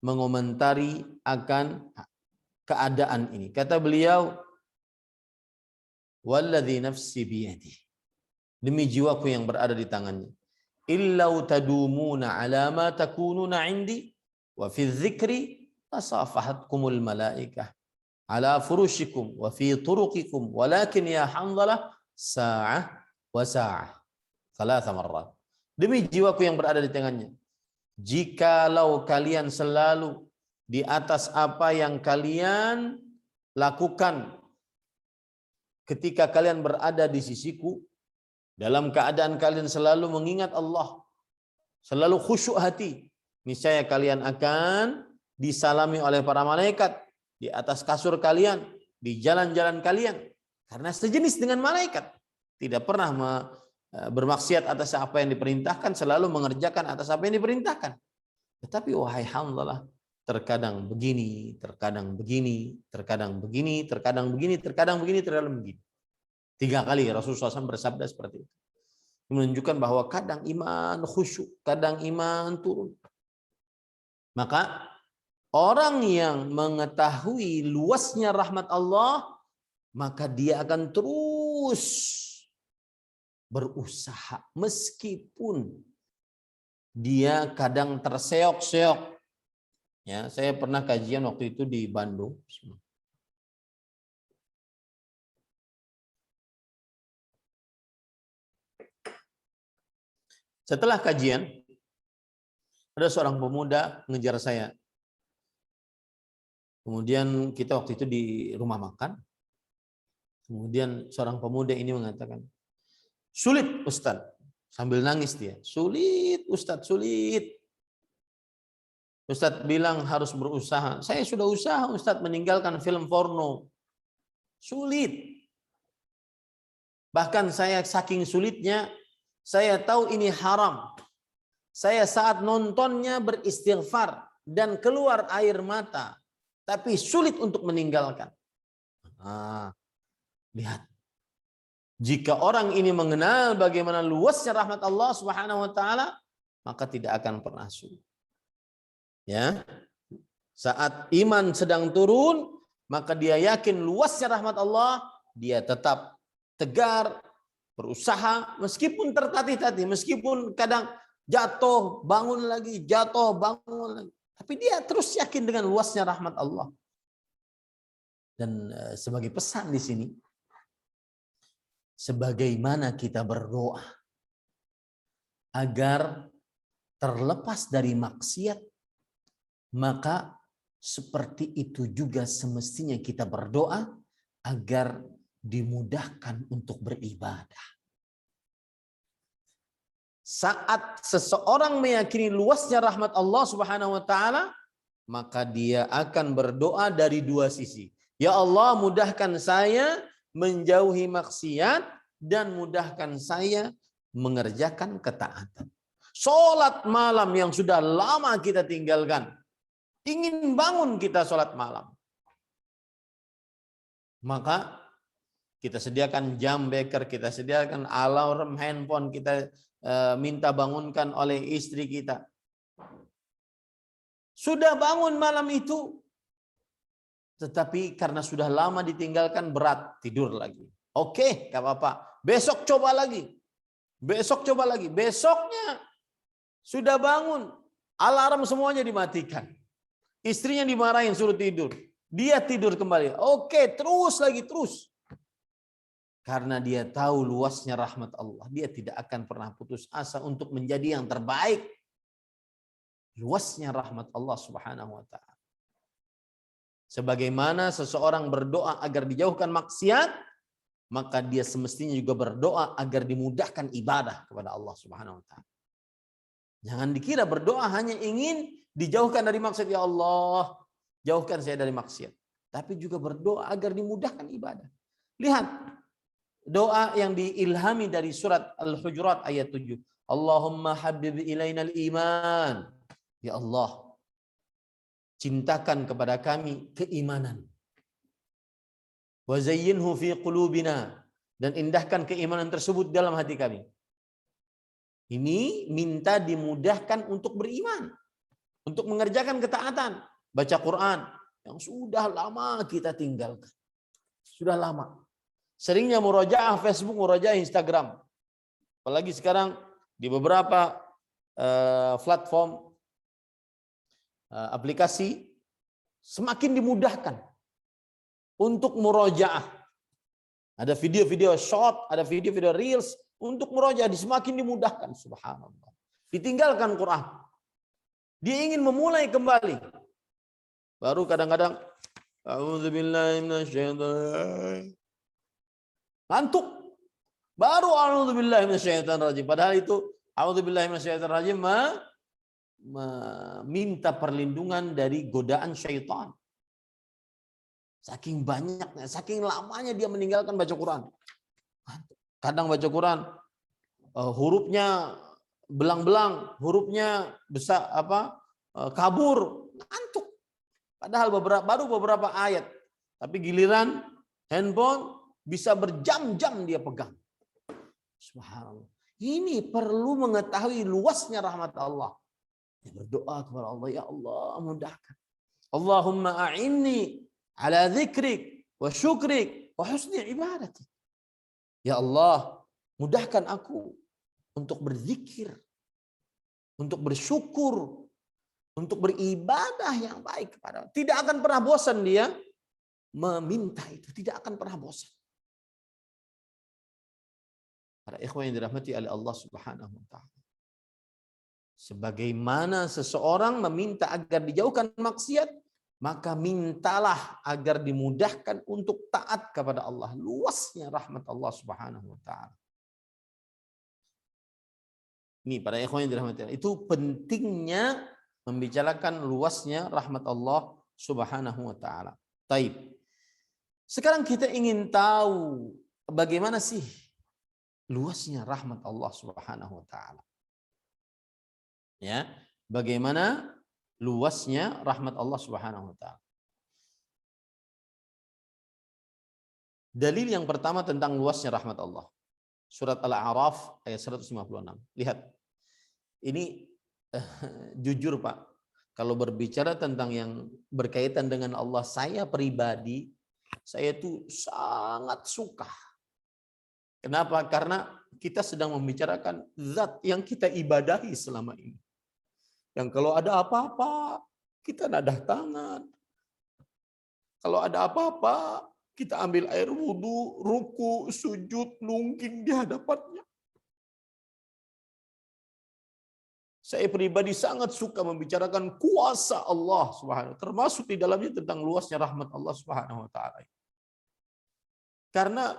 mengomentari akan keadaan ini. Kata beliau, "Walladzi nafsi biyadi." Demi jiwaku yang berada di tangannya. "Illau tadumuna ala ma takununa indi wa fi dzikri tasafahatkumul malaikah ala furushikum wa fi turuqikum walakin ya Hanzalah sa'ah wa sa'ah." 3 marrat. Demi jiwaku yang berada di tangannya, jikalau kalian selalu di atas apa yang kalian lakukan ketika kalian berada di sisiku, dalam keadaan kalian selalu mengingat Allah, selalu khusyuk hati, niscaya kalian akan disalami oleh para malaikat di atas kasur kalian, di jalan-jalan kalian, karena sejenis dengan malaikat, tidak pernah bermaksiat atas apa yang diperintahkan, selalu mengerjakan atas apa yang diperintahkan. Tetapi wahai Hanzalah, terkadang begini, terkadang begini, terkadang begini, terkadang begini, terkadang begini, terkadang begini. 3 kali Rasulullah SAW bersabda seperti itu. Menunjukkan bahwa kadang iman khusyuk, kadang iman turun. Maka orang yang mengetahui luasnya rahmat Allah, maka dia akan terus berusaha meskipun dia kadang terseok-seok. Ya, saya pernah kajian waktu itu di Bandung. Setelah kajian, ada seorang pemuda ngejar saya. Kemudian kita waktu itu di rumah makan. Kemudian seorang pemuda ini mengatakan, sulit Ustadz. Sambil nangis dia. Sulit Ustadz, sulit. Ustadz bilang harus berusaha. Saya sudah usaha Ustadz meninggalkan film porno. Sulit. Bahkan saya saking sulitnya, saya tahu ini haram. Saya saat nontonnya beristighfar dan keluar air mata. Tapi sulit untuk meninggalkan. Lihat. Jika orang ini mengenal bagaimana luasnya rahmat Allah Subhanahu wa taala, maka tidak akan pernah sulit. Ya. Saat iman sedang turun, maka dia yakin luasnya rahmat Allah, dia tetap tegar, berusaha meskipun tertatih-tatih, meskipun kadang jatuh, bangun lagi, jatuh, bangun lagi. Tapi dia terus yakin dengan luasnya rahmat Allah. Dan sebagai pesan di sini, sebagaimana kita berdoa agar terlepas dari maksiat, maka seperti itu juga semestinya kita berdoa agar dimudahkan untuk beribadah. Saat seseorang meyakini luasnya rahmat Allah Subhanahu wa taala, maka dia akan berdoa dari dua sisi. Ya Allah, mudahkan saya menjauhi maksiat dan mudahkan saya mengerjakan ketaatan. Salat malam yang sudah lama kita tinggalkan. Ingin bangun kita salat malam. Maka kita sediakan jam beker, kita sediakan alarm handphone, kita minta bangunkan oleh istri kita. Sudah bangun malam itu, tetapi karena sudah lama ditinggalkan berat, tidur lagi. Oke, gak apa-apa. Besok coba lagi. Besok coba lagi. Besoknya sudah bangun. Alarm semuanya dimatikan. Istrinya dimarahin suruh tidur. Dia tidur kembali. Oke, terus lagi, terus. Karena dia tahu luasnya rahmat Allah. Dia tidak akan pernah putus asa untuk menjadi yang terbaik. Luasnya rahmat Allah Subhanahu wa ta'ala. Sebagaimana seseorang berdoa agar dijauhkan maksiat, maka dia semestinya juga berdoa agar dimudahkan ibadah kepada Allah Subhanahu wa taala. Jangan dikira berdoa hanya ingin dijauhkan dari maksiat, ya Allah, jauhkan saya dari maksiat. Tapi juga berdoa agar dimudahkan ibadah. Lihat doa yang diilhami dari surat Al-Hujurat ayat 7. Allahumma habib ilainal iman. Ya Allah, cintakan kepada kami keimanan. Wa zayyinhu fi qulubina, dan indahkan keimanan tersebut dalam hati kami. Ini minta dimudahkan untuk beriman, untuk mengerjakan ketaatan, baca Quran yang sudah lama kita tinggalkan. Sudah lama. Seringnya murojaah Facebook, murojaah Instagram. Apalagi sekarang di beberapa platform aplikasi semakin dimudahkan untuk murojaah. Ada video-video short, ada video-video reels untuk murojaah, semakin dimudahkan. Subhanallah. Ditinggalkan Quran. Dia ingin memulai kembali. Baru kadang-kadang a'udzubillahi minasyaitonir ngantuk. Baru a'udzubillahi minasyaitonir rajim. Padahal itu a'udzubillahi minasyaitonir rajim meminta perlindungan dari godaan syaitan. Saking banyaknya, saking lamanya dia meninggalkan baca Quran. Kadang baca Quran hurufnya belang-belang, hurufnya besar kabur, ngantuk. Padahal baru beberapa ayat, tapi giliran handphone bisa berjam-jam dia pegang. Subhanallah. Ini perlu mengetahui luasnya rahmat Allah. Dia berdoa kepada Allah, ya Allah, mudahkan. Allahumma a'inni ala dzikrik wa syukrik wa husni ibadati. Ya Allah, Mudahkan aku untuk berzikir, untuk bersyukur, untuk beribadah yang baik kepada. Tidak akan pernah bosan dia meminta itu, tidak akan pernah bosan. Para ikhwan yang dirahmati oleh Allah Subhanahu wa taala. Sebagaimana seseorang meminta agar dijauhkan maksiat, maka mintalah agar dimudahkan untuk taat kepada Allah. Luasnya rahmat Allah Subhanahu wa taala. Ini para ikhwan yang dirahmati Allah. Itu pentingnya membicarakan luasnya rahmat Allah Subhanahu wa taala. Taib. Sekarang kita ingin tahu bagaimana sih luasnya rahmat Allah Subhanahu wa taala. Ya, bagaimana luasnya rahmat Allah Subhanahu wa taala. Dalil yang pertama tentang luasnya rahmat Allah. Surat Al-A'raf ayat 156. Lihat. Ini jujur Pak, kalau berbicara tentang yang berkaitan dengan Allah, saya pribadi, saya tuh sangat suka. Kenapa? Karena kita sedang membicarakan zat yang kita ibadahi selama ini. Yang kalau ada apa-apa, kita nadah tangan. Kalau ada apa-apa, kita ambil air wudhu, ruku, sujud, nungging di hadapannya. Saya pribadi sangat suka membicarakan kuasa Allah Subhanahu wa taala, termasuk di dalamnya tentang luasnya rahmat Allah Subhanahu wa taala. Karena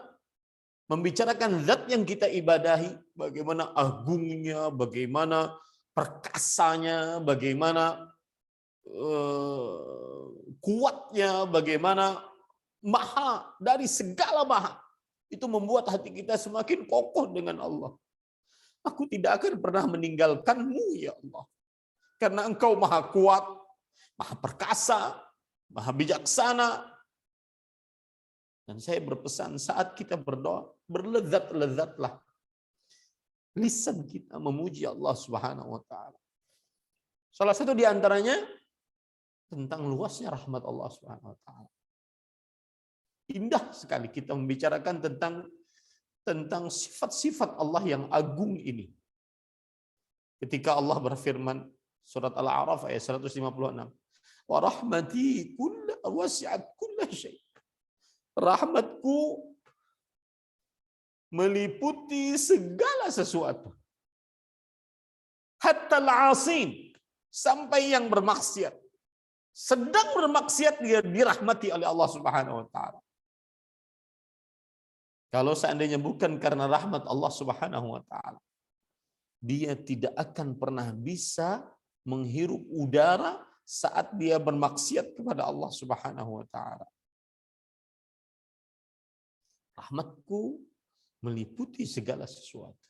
membicarakan zat yang kita ibadahi, bagaimana agungnya, bagaimana perkasanya, bagaimana kuatnya, bagaimana maha dari segala maha. Itu membuat hati kita semakin kokoh dengan Allah. Aku tidak akan pernah meninggalkanmu ya Allah. Karena engkau maha kuat, maha perkasa, maha bijaksana. Dan saya berpesan saat kita berdoa, berlezat-lezatlah. Lisan kita memuji Allah Subhanahu wa taala. Salah satu di antaranya tentang luasnya rahmat Allah Subhanahu wa taala. Indah sekali kita membicarakan tentang sifat-sifat Allah yang agung ini. Ketika Allah berfirman surat Al-A'raf ayat 156, "Wa rahmati wasi'at kulla syai'." Rahmatku meliputi segala sesuatu. Hatta al-'asin, sampai yang bermaksiat. Sedang bermaksiat dia dirahmati oleh Allah Subhanahu wa taala. Kalau seandainya bukan karena rahmat Allah Subhanahu wa taala, dia tidak akan pernah bisa menghirup udara saat dia bermaksiat kepada Allah Subhanahu wa taala. Rahmatku meliputi segala sesuatu.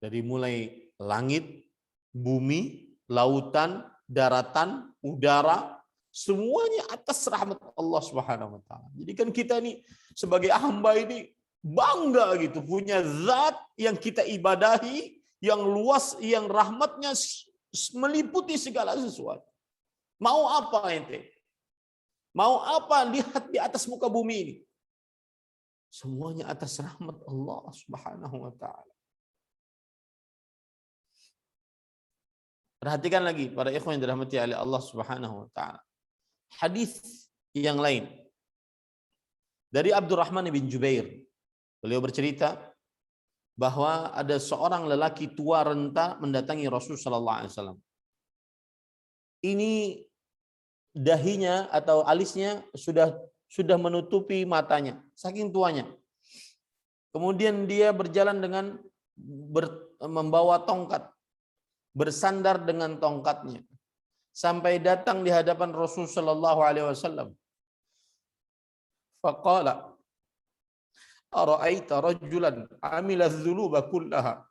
Dari mulai langit, bumi, lautan, daratan, udara, semuanya atas rahmat Allah Subhanahu wa taala. Jadi kan kita ini sebagai hamba ini bangga gitu punya zat yang kita ibadahi, yang luas, yang rahmatnya meliputi segala sesuatu. Mau apa ente? Mau apa lihat di atas muka bumi ini? Semuanya atas rahmat Allah Subhanahu wa taala. Perhatikan lagi para ikhwan yang dirahmati oleh Allah Subhanahu wa taala. Hadis yang lain dari Abdurrahman bin Jubair. Beliau bercerita bahwa ada seorang lelaki tua renta mendatangi Rasul sallallahu alaihi wasallam. Ini dahinya atau alisnya sudah menutupi matanya, saking tuanya. Kemudian dia berjalan dengan membawa tongkat, bersandar dengan tongkatnya, sampai datang di hadapan Rasul sallallahu alaihi wasallam. Faqala, "Ara'aita rajulan 'amila adh-dhunuba kullaha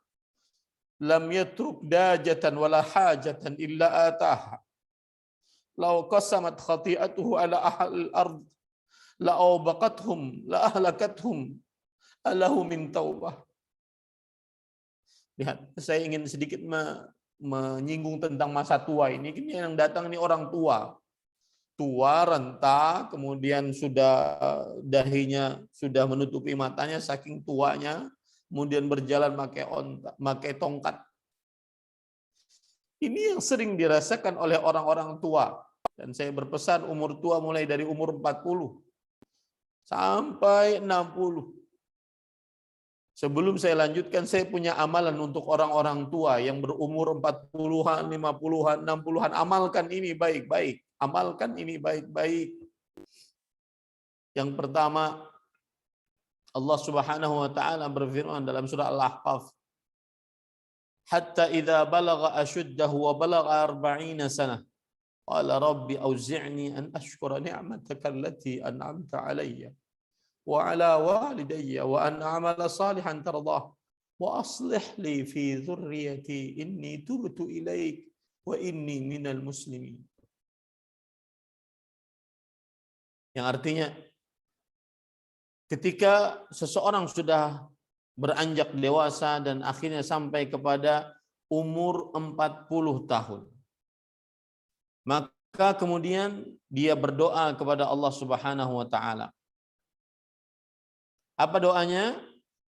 lam yatruk dajatan wala hajatan illa ataha. Law qasamat khati'atuhu ala ahli al-ard la awbaqathum la ahlakathum alahu min taubah." Lihat, saya ingin sedikit menyinggung tentang masa tua ini. Ini yang datang ini orang tua. Tua, renta, kemudian sudah dahinya sudah menutupi matanya saking tuanya. kemudian berjalan pakai tongkat. Ini yang sering dirasakan oleh orang-orang tua. Dan saya berpesan umur tua mulai dari umur 40 sampai 60. Sebelum saya lanjutkan, saya punya amalan untuk orang-orang tua yang berumur 40-an, 50-an, 60-an. Amalkan ini baik-baik. Amalkan ini baik-baik. Yang pertama, Allah Subhanahu wa taala berfirman dalam surah Al-Ahqaf, "Hatta idza balagha ashuddahu wa balagha 40 sanah, qala rabbi auzi'ni an ashkura ni'mataka allati an'amta 'alayya wa 'ala walidayya wa an a'mala salihan tardah wa aslih li fi dhurriyyati inni tubtu ilaik wa inni minal muslimin." Yang artinya, ketika seseorang sudah beranjak dewasa dan akhirnya sampai kepada umur 40 tahun, maka kemudian dia berdoa kepada Allah Subhanahu wa taala. Apa doanya?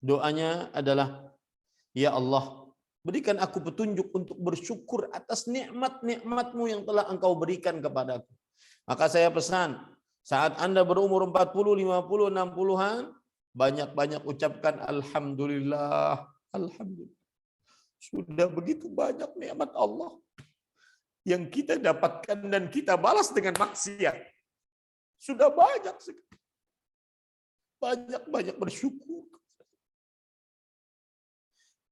Doanya adalah, ya Allah, berikan aku petunjuk untuk bersyukur atas nikmat-nikmat-Mu yang telah Engkau berikan kepadaku. Maka saya pesan, saat Anda berumur 40, 50, 60-an, banyak-banyak ucapkan alhamdulillah, alhamdulillah. Sudah begitu banyak nikmat Allah yang kita dapatkan dan kita balas dengan maksiat. Sudah banyak sekali. Banyak-banyak bersyukur.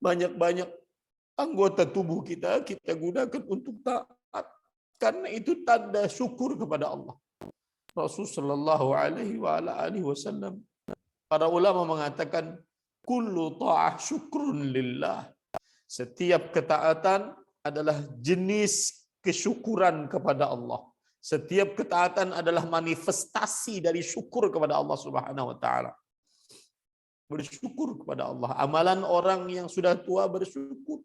Banyak-banyak anggota tubuh kita gunakan untuk taat. Karena itu tanda syukur kepada Allah. Rasulullah SAW, para ulama mengatakan, kullu ta'ah syukrun lillah. Setiap ketaatan adalah jenis kesyukuran kepada Allah. Setiap ketaatan adalah manifestasi dari syukur kepada Allah Subhanahu wa taala. Bersyukur kepada Allah. Amalan orang yang sudah tua bersyukur.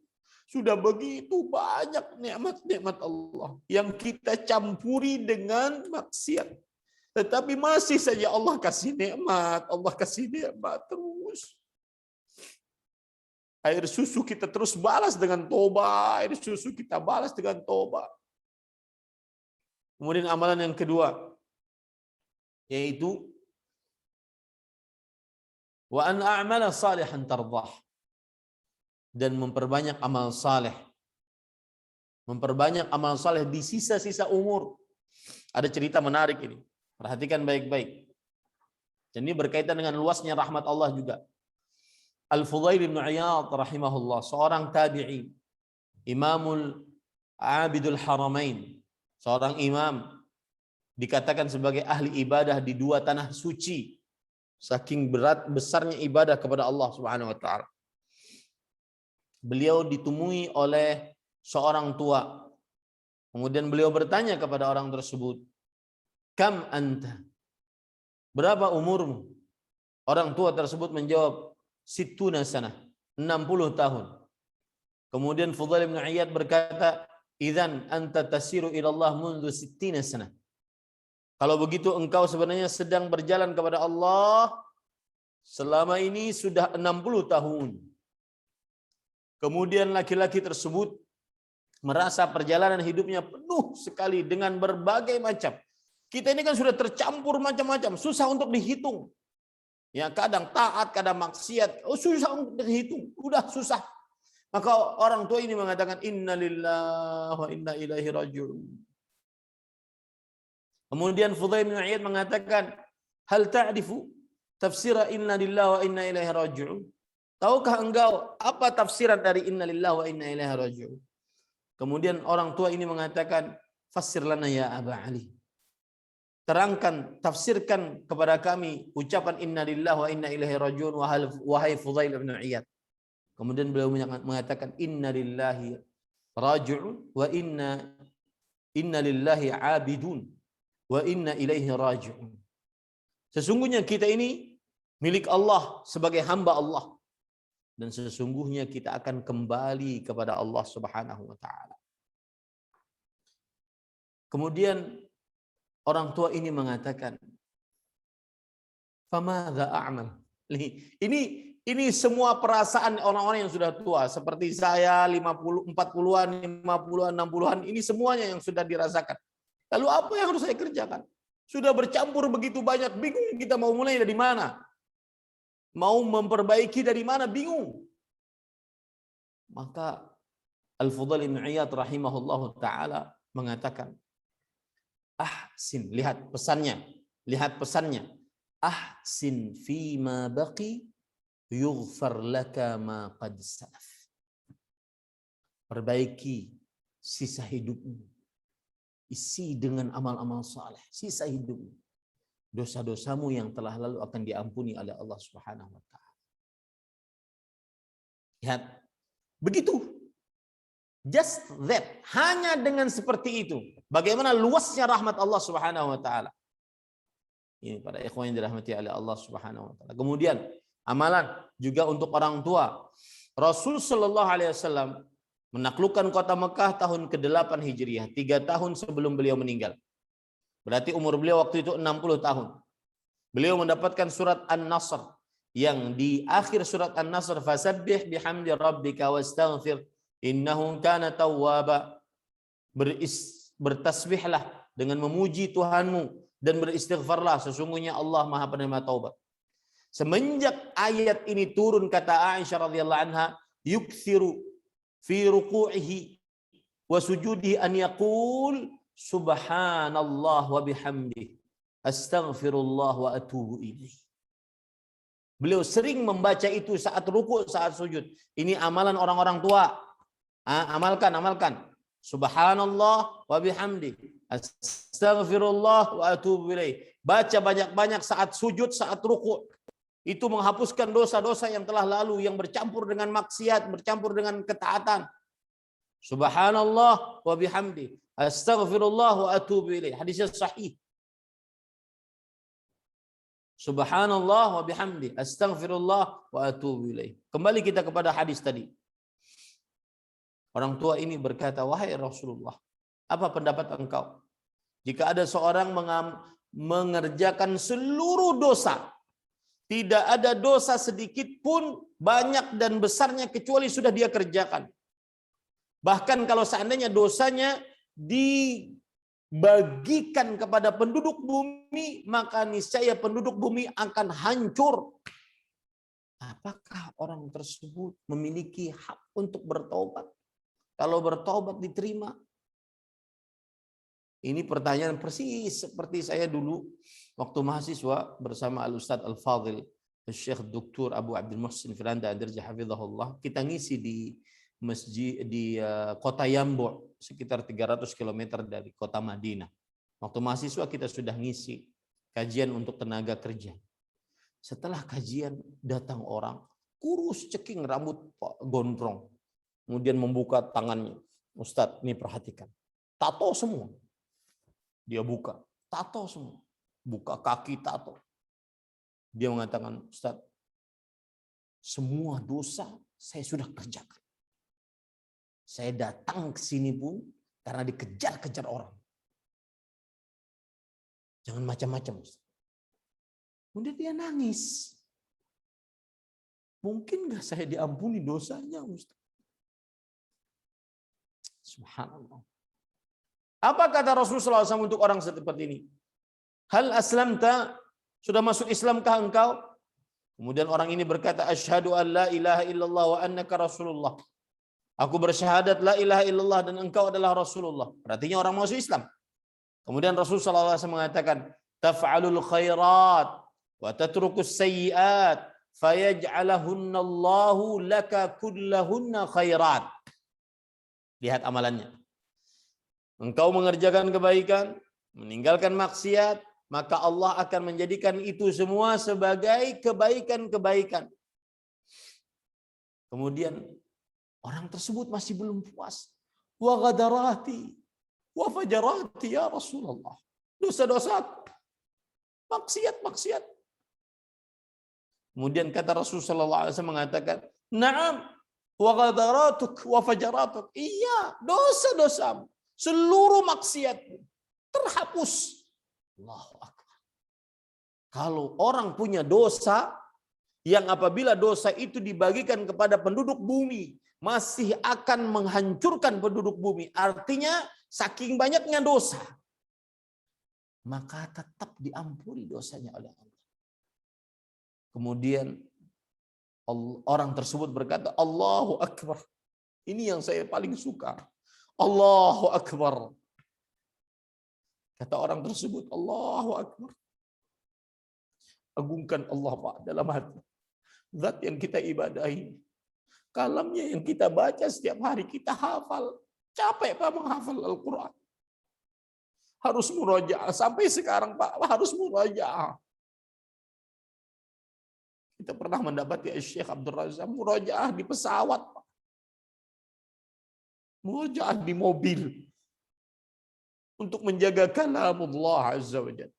Sudah begitu banyak nikmat-nikmat Allah yang kita campuri dengan maksiat. Tetapi masih saja Allah kasih nikmat, Allah kasih nikmat terus. Air susu kita terus balas dengan toba, air susu kita balas dengan toba. Kemudian amalan yang kedua, yaitu wa an a'mala salihan tardah, dan memperbanyak amal saleh. Memperbanyak amal saleh di sisa-sisa umur. Ada cerita menarik ini. Perhatikan baik-baik. Dan ini berkaitan dengan luasnya rahmat Allah juga. Al-Fudail bin Iyad rahimahullah, seorang tabi'i, Imamul Abidul Haramain, seorang imam, dikatakan sebagai ahli ibadah di dua tanah suci. Saking besarnya ibadah kepada Allah Subhanahu wa taala. Beliau ditemui oleh seorang tua. Kemudian beliau bertanya kepada orang tersebut, "Kam anta?" Berapa umurmu? Orang tua tersebut menjawab, "Sittuna sanah." 60 tahun. Kemudian Fudail bin Iyad berkata, "Idzan anta tasiru ila Allah mundu 60 sanah." Kalau begitu engkau sebenarnya sedang berjalan kepada Allah selama ini sudah 60 tahun. Kemudian laki-laki tersebut merasa perjalanan hidupnya penuh sekali dengan berbagai macam. Kita ini kan sudah tercampur macam-macam, susah untuk dihitung. Ya, kadang taat, kadang maksiat, susah untuk dihitung, udah susah. Maka orang tua ini mengatakan innalillahi wa inna ilaihi raji'un. Kemudian Fudail bin Iyad mengatakan, hal ta'rifu tafsira inna lillahi wa inna ilaihi raji'un? Tahukah engkau apa tafsiran dari inna lillahi wa inna ilaihi raji'un? Kemudian orang tua ini mengatakan, fassir lana ya Aba Ali. Terangkan, tafsirkan kepada kami ucapan inna lillahi wa inna ilaihi raji'un wahai Fudail bin Iyad. Kemudian beliau mengatakan inna lillahi raji'un wa inna lillahi abidun wa inna ilaihi raji'un. Sesungguhnya kita ini milik Allah sebagai hamba Allah, dan sesungguhnya kita akan kembali kepada Allah Subhanahu wa taala. Kemudian orang tua ini mengatakan, "Famadza a'mal?" Ini semua perasaan orang-orang yang sudah tua, seperti saya 50, 40-an, 50-an, 60-an, ini semuanya yang sudah dirasakan. Lalu apa yang harus saya kerjakan? Sudah bercampur begitu banyak, bingung kita mau mulai dari mana. Mau memperbaiki dari mana, bingung. Maka Al-Fudail bin Iyad rahimahullahu ta'ala mengatakan, ahsin, lihat pesannya. Ahsin fima baqi yughfar laka ma qad salaf. Perbaiki sisa hidupmu. Isi dengan amal-amal saleh, sisa hidupmu. Dosa-dosamu yang telah lalu akan diampuni oleh Allah Subhanahu wa taala. Lihat. Begitu. Just that. Hanya dengan seperti itu. Bagaimana luasnya rahmat Allah Subhanahu wa taala. Ini para ikhwan yang dirahmati oleh Allah Subhanahu wa taala. Kemudian amalan juga untuk orang tua. Rasul sallallahu alaihi wasallam menaklukkan kota Mekah tahun ke-8 Hijriah, 3 tahun sebelum beliau meninggal. Berarti umur beliau waktu itu 60 tahun. Beliau mendapatkan surat An-Nasr yang di akhir surat An-Nasr, fasabbih bihamdi rabbika wastaghfir innahu kana tawwaba. Bertasbihlah dengan memuji Tuhanmu dan beristighfarlah, sesungguhnya Allah Maha penerima taubat. Semenjak ayat ini turun, kata Aisyah radhiyallahu anha, yukthiru fi ruku'ihi wa sujudihi an yaqul subhanallah wa bihamdihi astaghfirullah wa atubu ilaih. Beliau sering membaca itu saat ruku', saat sujud. Ini amalan orang-orang tua. Amalkan. Subhanallah wa bihamdihi astaghfirullah wa atubu ilaih. Baca banyak-banyak saat sujud, saat ruku'. Itu menghapuskan dosa-dosa yang telah lalu, yang bercampur dengan maksiat, bercampur dengan ketaatan. Subhanallah wa bihamdi astaghfirullah wa atubu ilaih. Hadisnya sahih. Subhanallah wa bihamdi astaghfirullah wa atubu ilaih. Kembali kita kepada hadis tadi. Orang tua ini berkata, wahai Rasulullah, apa pendapat engkau jika ada seorang mengerjakan seluruh dosa, tidak ada dosa sedikit pun, banyak dan besarnya, kecuali sudah dia kerjakan. Bahkan kalau seandainya dosanya dibagikan kepada penduduk bumi, maka niscaya penduduk bumi akan hancur. Apakah orang tersebut memiliki hak untuk bertobat? Kalau bertobat diterima? Ini pertanyaan persis seperti saya dulu waktu mahasiswa bersama Al-Ustadz Al-Fadhil, Syekh Dr. Abu Abdul Muhsin Firanda Andirja Hafizahullah. Kita ngisi di masjid di kota Yambo, sekitar 300 km dari kota Madinah. Waktu mahasiswa kita sudah ngisi kajian untuk tenaga kerja. Setelah kajian datang orang, kurus ceking, rambut gondrong. Kemudian membuka tangannya. Ustadz, ini perhatikan. Tato semua. Dia buka. Tato semua. Buka kaki tato. Dia mengatakan, Ustadz, semua dosa saya sudah kerjakan. Saya datang ke sini pun karena dikejar-kejar orang. Jangan macam-macam, Ustadz. Kemudian dia nangis. Mungkin nggak saya diampuni dosanya, Ustadz? Subhanallah. Apa kata Rasulullah SAW untuk orang seperti ini? Hal aslamta, sudah masuk Islamkah engkau? Kemudian orang ini berkata, asyhadu an la ilaha illallah wa annaka rasulullah. Aku bersyahadat la ilaha illallah dan engkau adalah Rasulullah. Artinya orang masuk Islam. Kemudian Rasulullah SAW mengatakan, taf'alul khairat wa tatrukus sayyiat fayaj'alahunnallahu laka kullahunna khairat. Lihat amalannya. Engkau mengerjakan kebaikan, meninggalkan maksiat, maka Allah akan menjadikan itu semua sebagai kebaikan-kebaikan. Kemudian orang tersebut masih belum puas. Wa ghadarati wa fajarati ya Rasulullah. Dosa-dosaku, maksiat-maksiat. Kemudian kata Rasulullah SAW mengatakan, na'am, wa ghadaratuk wa fajaratuk. Iya, dosa-dosamu, seluruh maksiatmu terhapus. Allahu Akbar. Kalau orang punya dosa, yang apabila dosa itu dibagikan kepada penduduk bumi masih akan menghancurkan penduduk bumi. Artinya saking banyaknya dosa, maka tetap diampuni dosanya oleh Allah. Kemudian orang tersebut berkata, Allahu Akbar. Ini yang saya paling suka. Allahu Akbar. Kata orang tersebut, Allahu Akbar. Agungkan Allah Pak dalam hati. Zat yang kita ibadahi. Kalamnya yang kita baca setiap hari, kita hafal. Capek Pak menghafal Al-Quran. Harus murajaah. Sampai sekarang Pak, harus murajaah. Kita pernah mendapati Syekh Abdul Razak murajaah di pesawat, Pak. Murajaah di mobil. Untuk menjaga kalamullah Azza wa Jalla.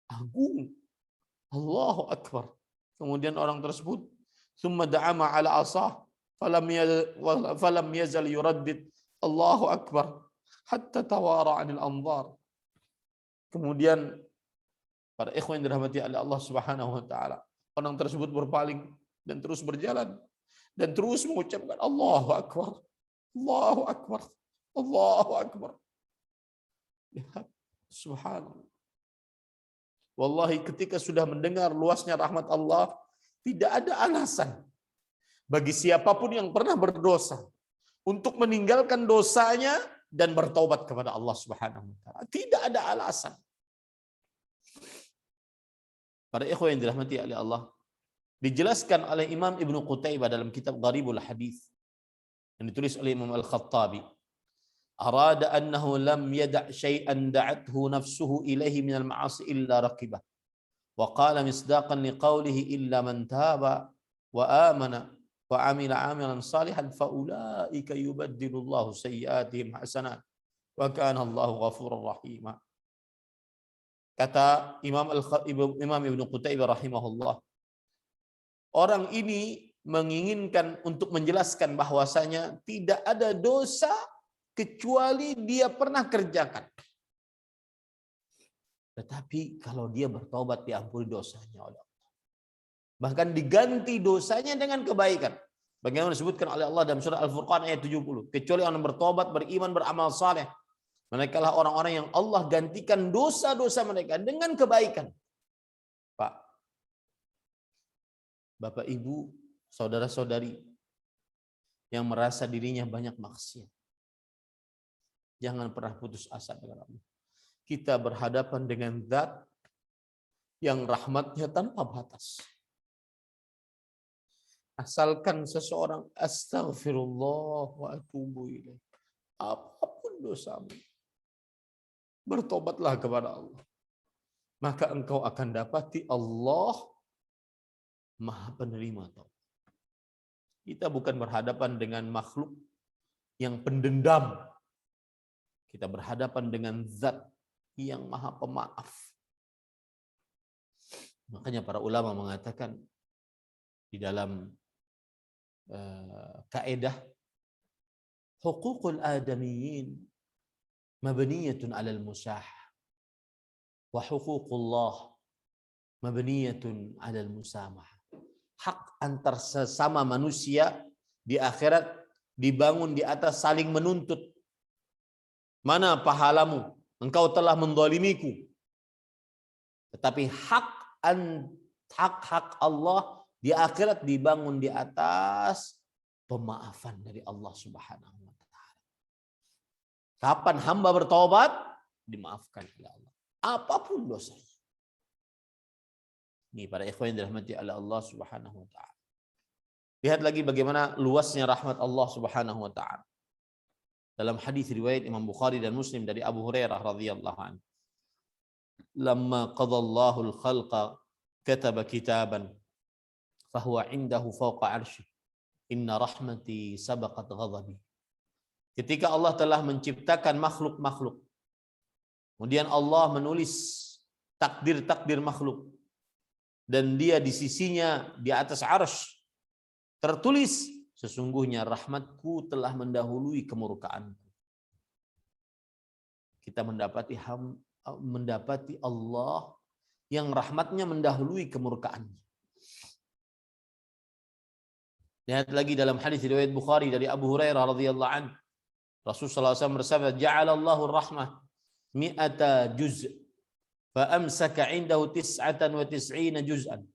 Agung. Allahu Akbar. Kemudian orang tersebut thumma da'ama ala asah falam yazal yuraddid Allahu Akbar hatta tawara 'anil anzar. Kemudian para ikhwan yang dirahmati oleh Allah Subhanahu wa taala, orang tersebut berpaling dan terus berjalan dan terus mengucapkan Allahu Akbar. Allahu Akbar. Allahu Akbar. Lihat, subhanallah. Wallahi ketika sudah mendengar luasnya rahmat Allah, tidak ada alasan bagi siapapun yang pernah berdosa untuk meninggalkan dosanya dan bertaubat kepada Allah Subhanahu wa taala. Tidak ada alasan. Para ikhwan yang dirahmati oleh Allah, dijelaskan oleh Imam Ibnu Qutaibah dalam kitab Gharibul Hadis yang ditulis oleh Imam Al-Khattabi. Arada annahu lam yada' syai'an da'athu nafsuhu ilaihi minal ma'asi illa raqibah. Wa qala misdaqan liqaulihi illa man taba wa amana wa amila amalan salihan fa ulaika yubaddilullahu sayyi'atihim hasanat wa kana Allahu ghafurur rahim. Kata Imam Ibnu Qutaibah rahimahullah, orang ini menginginkan untuk menjelaskan bahwasanya tidak ada dosa kecuali dia pernah kerjakan. Tetapi kalau dia bertobat diampuni dosanya oleh Allah. Bahkan diganti dosanya dengan kebaikan. Bagaimana disebutkan oleh Allah dalam surah Al-Furqan ayat 70. Kecuali orang yang bertobat, beriman, beramal saleh. Mereka lah orang-orang yang Allah gantikan dosa-dosa mereka dengan kebaikan. Pak, Bapak, Ibu, saudara-saudari yang merasa dirinya banyak maksiat, jangan pernah putus asa dengan Allah. Kita berhadapan dengan zat yang rahmatnya tanpa batas. Asalkan seseorang astaghfirullah wa atubu ilaih. Apapun dosamu, bertobatlah kepada Allah. Maka engkau akan dapati Allah Maha penerima taubat. Kita bukan berhadapan dengan makhluk yang pendendam. Kita berhadapan dengan zat yang Maha pemaaf. Makanya para ulama mengatakan di dalam kaidah huququl adamiyyin mabniyatun 'alal musah wa huququllah mabniyatun 'alal musamah. Hak antar sesama manusia di akhirat dibangun di atas saling menuntut. Mana pahalamu? Engkau telah menzalimiku. Tetapi hak Allah di akhirat dibangun di atas pemaafan dari Allah Subhanahu wa taala. Kapan hamba bertobat, dimaafkan oleh Allah. Apapun dosanya. Ini para ikhwan yang dirahmati oleh Allah Subhanahu wa taala. Lihat lagi bagaimana luasnya rahmat Allah Subhanahu wa taala. Dalam hadis riwayat Imam Bukhari dan Muslim dari Abu Hurairah radhiyallahu anhu. Lamma qadallahu al-khalqa kataba kitaban fahuwa 'indahu fawqa 'arsy. Inna rahmati sabaqat ghadabi. Ketika Allah telah menciptakan makhluk-makhluk, kemudian Allah menulis takdir-takdir makhluk, dan dia di sisinya di atas arsy tertulis, sesungguhnya rahmatku telah mendahului kemurkaanku. Kita mendapati Allah yang rahmatnya mendahului kemurkaannya. Lihat lagi dalam hadis riwayat Bukhari dari Abu Hurairah radhiyallahu anhu. Rasulullah SAW bersabda, "Ja'alallahu rahmah mi'ata juz' fa amsaka 'indahu 99 juz'an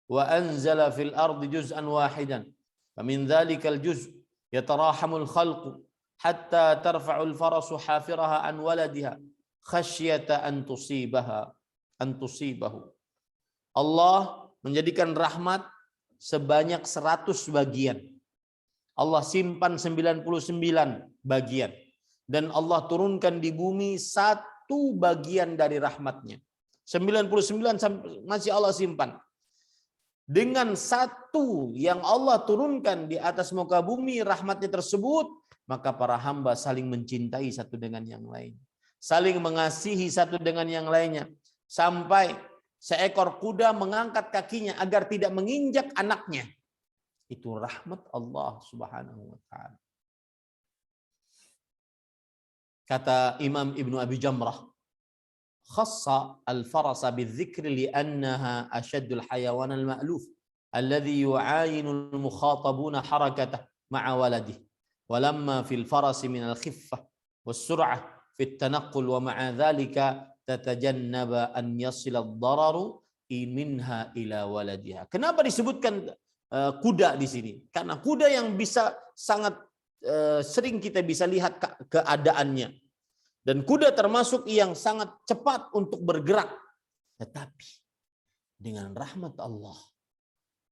wa anzala fil ardi juz'an wahidan. Fa min dhalikal juz' yatarahamul khalqu hatta tarfa'ul farasu hafiraha an waladiha khasyata an tusibahu." Allah menjadikan rahmat sebanyak 100 bagian. Allah simpan 99 bagian. Dan Allah turunkan di bumi 1 bagian dari rahmatnya. 99 masih Allah simpan. Dengan 1 yang Allah turunkan di atas muka bumi rahmatnya tersebut, maka para hamba saling mencintai satu dengan yang lain. Saling mengasihi satu dengan yang lainnya. Sampai seekor kuda mengangkat kakinya agar tidak menginjak anaknya. Itu rahmat Allah Subhanahu wa taala. Kata Imam Ibnu Abi Jamrah, khassa al-farasa bidzikri li'annaha ashaddul hayawan al-ma'luf alladhi yu'ayinu al-mukhatabuna harakatah ma'a waladihi. Walamma fil farasi min al-khiffah was-sur'ah fi at-tanaqqul wa ma'a dhalika tatajannaba an yasila ad-dararu minha ila waladiha. Kenapa disebutkan kuda di sini? Karena kuda yang bisa sangat sering kita bisa lihat keadaannya. Dan kuda termasuk yang sangat cepat untuk bergerak. Tetapi dengan rahmat Allah,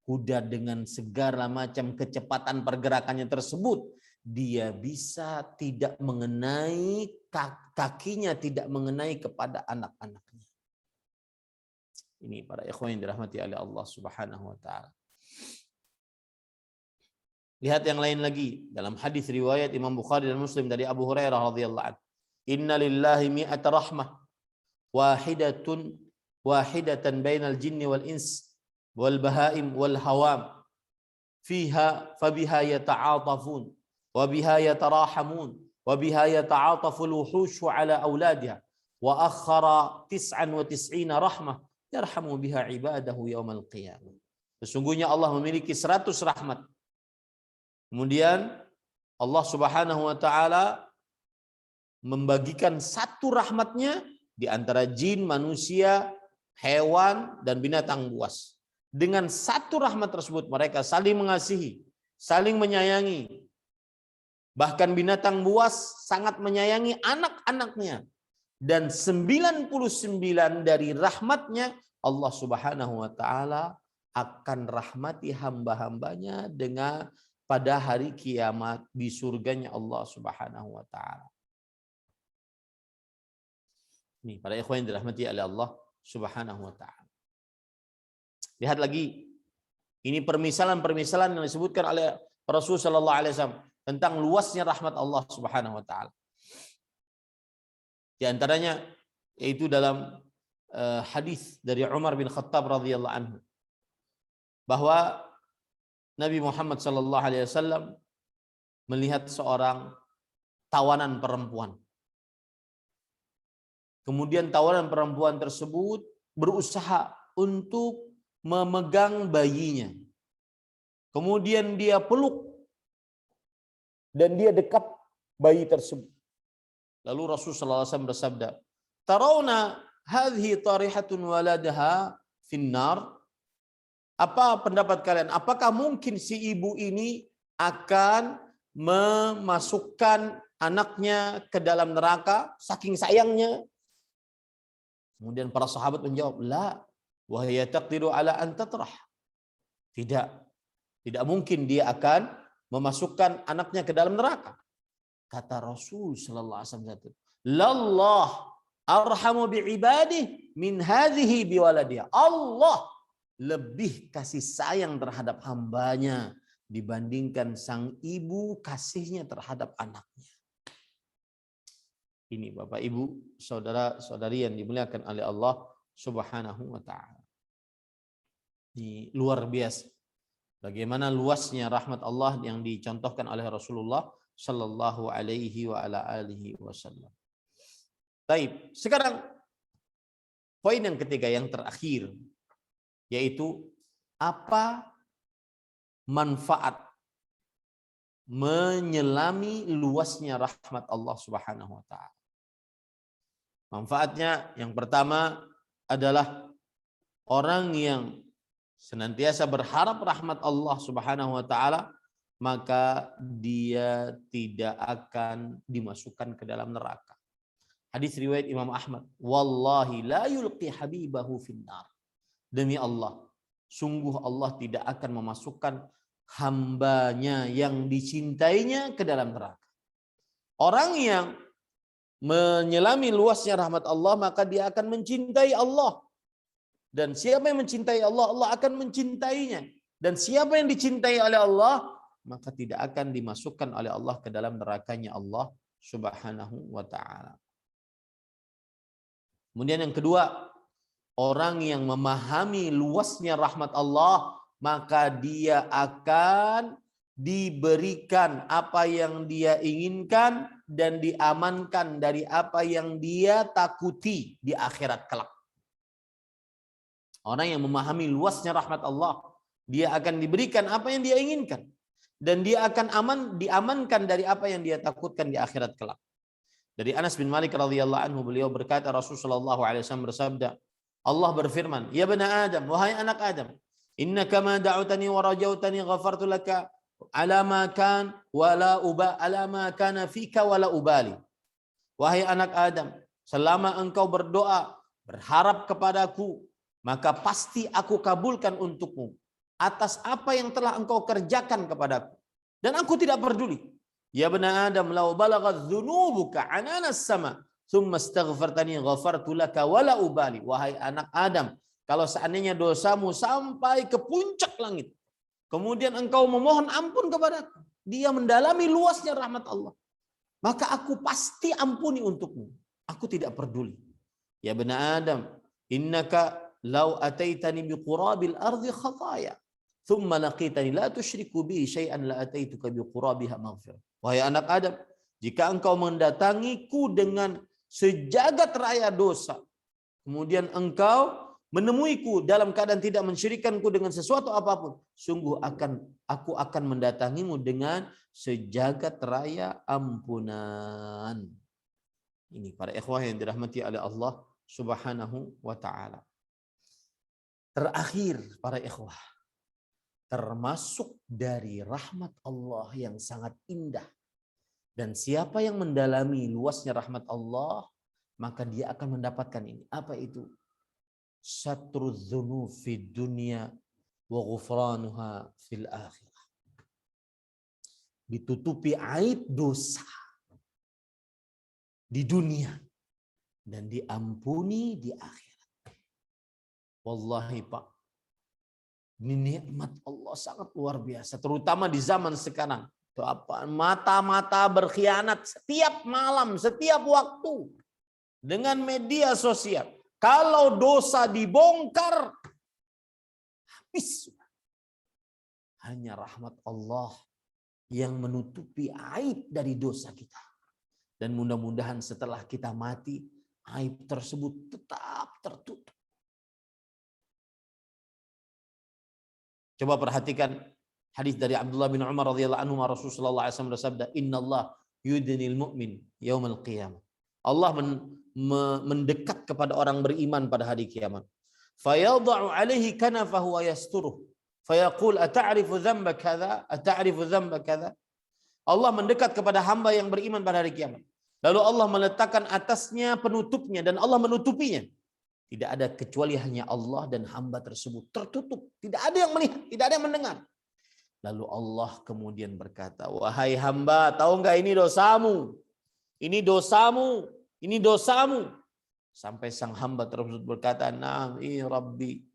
kuda dengan segala macam kecepatan pergerakannya tersebut, dia bisa tidak mengenai kakinya, tidak mengenai kepada anak-anaknya. Ini para ikhwan yang dirahmati oleh Allah Subhanahu wa taala. Lihat yang lain lagi dalam hadis riwayat Imam Bukhari dan Muslim dari Abu Hurairah radhiyallahu anhu. Inna lillahi mi'ata rahmah wahidatan bainal jinni wal ins wal bahaim wal hawam fiha fabiha yata'atafun wa biha yatarahamun wa biha yata'ataful wuhushu ala auladiha wa akhara 99 rahmah yarhamu biha ibadahu yaumal qiyamah. Sesungguhnya Allah memiliki 100 rahmat. Kemudian Allah Subhanahu wa taala membagikan 1 rahmatnya di antara jin, manusia, hewan, dan binatang buas. Dengan 1 rahmat tersebut mereka saling mengasihi, saling menyayangi. Bahkan binatang buas sangat menyayangi anak-anaknya. Dan 99 dari rahmatnya Allah Subhanahu wa taala akan rahmati hamba-hambanya dengan pada hari kiamat di surganya Allah Subhanahu wa taala. Ini para ikhwan yang dirahmati oleh Allah Subhanahu wa taala. Lihat lagi. Ini permisalan-permisalan yang disebutkan oleh Rasul sallallahu alaihi wasallam tentang luasnya rahmat Allah Subhanahu wa taala. Di antaranya yaitu dalam hadis dari Umar bin Khattab radhiyallahu anhu bahwa Nabi Muhammad sallallahu alaihi wasallam melihat seorang tawanan perempuan. Kemudian tawanan perempuan tersebut berusaha untuk memegang bayinya. Kemudian dia peluk dan dia dekap bayi tersebut. Lalu Rasulullah SAW bersabda, "Tarawna hadhihi tarihatun waladaha finnar?" Apa pendapat kalian? Apakah mungkin si ibu ini akan memasukkan anaknya ke dalam neraka saking sayangnya? Kemudian para sahabat menjawab, "La, wa hiya taqdiru ala an tatrah." Tidak mungkin dia akan memasukkan anaknya ke dalam neraka. Kata Rasul sallallahu alaihi wasallam, "Lallah arhamu bi'ibadihi min hadhihi biwaladiha." Allah lebih kasih sayang terhadap hambanya dibandingkan sang ibu kasihnya terhadap anaknya. Ini Bapak Ibu, saudara-saudari yang dimuliakan oleh Allah Subhanahu wa taala. Ini luar biasa. Bagaimana luasnya rahmat Allah yang dicontohkan oleh Rasulullah sallallahu alaihi wa ala alihi wasallam. Baik, sekarang Poin yang ketiga, yang terakhir, yaitu apa manfaat menyelami luasnya rahmat Allah Subhanahu wa taala. Manfaatnya yang pertama adalah orang yang senantiasa berharap rahmat Allah Subhanahu wa taala, maka dia tidak akan dimasukkan ke dalam neraka. Hadis riwayat Imam Ahmad, wallahi la yulqi habibahu finnar. Demi Allah, sungguh Allah tidak akan memasukkan hambanya yang dicintainya ke dalam neraka. Orang yang menyelami luasnya rahmat Allah, maka dia akan mencintai Allah. Dan siapa yang mencintai Allah, Allah akan mencintainya. Dan siapa yang dicintai oleh Allah, maka tidak akan dimasukkan oleh Allah ke dalam nerakanya Allah Subhanahu wa ta'ala. Kemudian yang kedua, orang yang memahami luasnya rahmat Allah, maka dia akan diberikan apa yang dia inginkan dan diamankan dari apa yang dia takuti di akhirat kelak. Orang yang memahami luasnya rahmat Allah, dia akan diberikan apa yang dia inginkan dan dia akan diamankan dari apa yang dia takutkan di akhirat kelak. Dari Anas bin Malik radhiyallahu anhu, beliau berkata, Rasulullah SAW bersabda, Allah berfirman, ya bani Adam, wahai anak Adam, innaka ma da'utani wa rajautani ghafartu laka ala ma kan wala uba ala ma kana fika wala ubali. Wahai anak Adam, selama engkau berdoa, berharap kepadaku, maka pasti aku kabulkan untukmu atas apa yang telah engkau kerjakan kepadaku. Dan aku tidak peduli. Ya bani Adam, law balaghat dzunubuka ananas sama, thumma astaghfartani ghafartu laka wala ubali. Wahai anak Adam, kalau seandainya dosamu sampai ke puncak langit, kemudian engkau memohon ampun kepadaku, dia mendalami luasnya rahmat Allah, maka aku pasti ampuni untukmu. Aku tidak peduli. Ya bani Adam, innaka law ataitani biqurabil ardi khataya, thumma laqitani la tusyriku bi syai'an la ataituka biqurabiha maghfirah. Wahai anak Adam, jika engkau mendatangiku dengan sejagat raya dosa, kemudian engkau menemuiku dalam keadaan tidak mensyirikanku dengan sesuatu apapun, sungguh aku akan mendatangimu dengan sejagat raya ampunan. Ini para ikhwah yang dirahmati oleh Allah Subhanahu wa ta'ala. Terakhir para ikhwah, termasuk dari rahmat Allah yang sangat indah. Dan siapa yang mendalami luasnya rahmat Allah, maka dia akan mendapatkan ini. Apa itu? Satruz dzunub fid dunya wa ghufranuha fil akhirah. Ditutupi aib dosa di dunia dan diampuni di akhirat. Wallahi Pak, ini nikmat Allah sangat luar biasa, terutama di zaman sekarang. Mata-mata berkhianat setiap malam, setiap waktu dengan media sosial. Kalau dosa dibongkar, habis. Hanya rahmat Allah yang menutupi aib dari dosa kita. Dan mudah-mudahan setelah kita mati, aib tersebut tetap tertutup. Coba perhatikan hadis dari Abdullah bin Umar radhiyallahu anhu, Rasulullah SAW bersabda, "Innallah yudnil mu'min yaumal qiyamah." Allah mendekat kepada orang beriman pada hari kiamat. Fayadha'u 'alaihi kanafahu wa yasturuh. Fayaqul ata'rifu dhanba kadza? Ata'rifu dhanba kadza? Allah mendekat kepada hamba yang beriman pada hari kiamat. Lalu Allah meletakkan atasnya penutupnya dan Allah menutupinya. Tidak ada kecuali hanya Allah dan hamba tersebut tertutup. Tidak ada yang melihat, tidak ada yang mendengar. Lalu Allah kemudian berkata, wahai hamba, tahu nggak ini dosamu? Ini dosamu, ini dosamu. Sampai sang hamba tersebut berkata, "Na'am, Rabbi."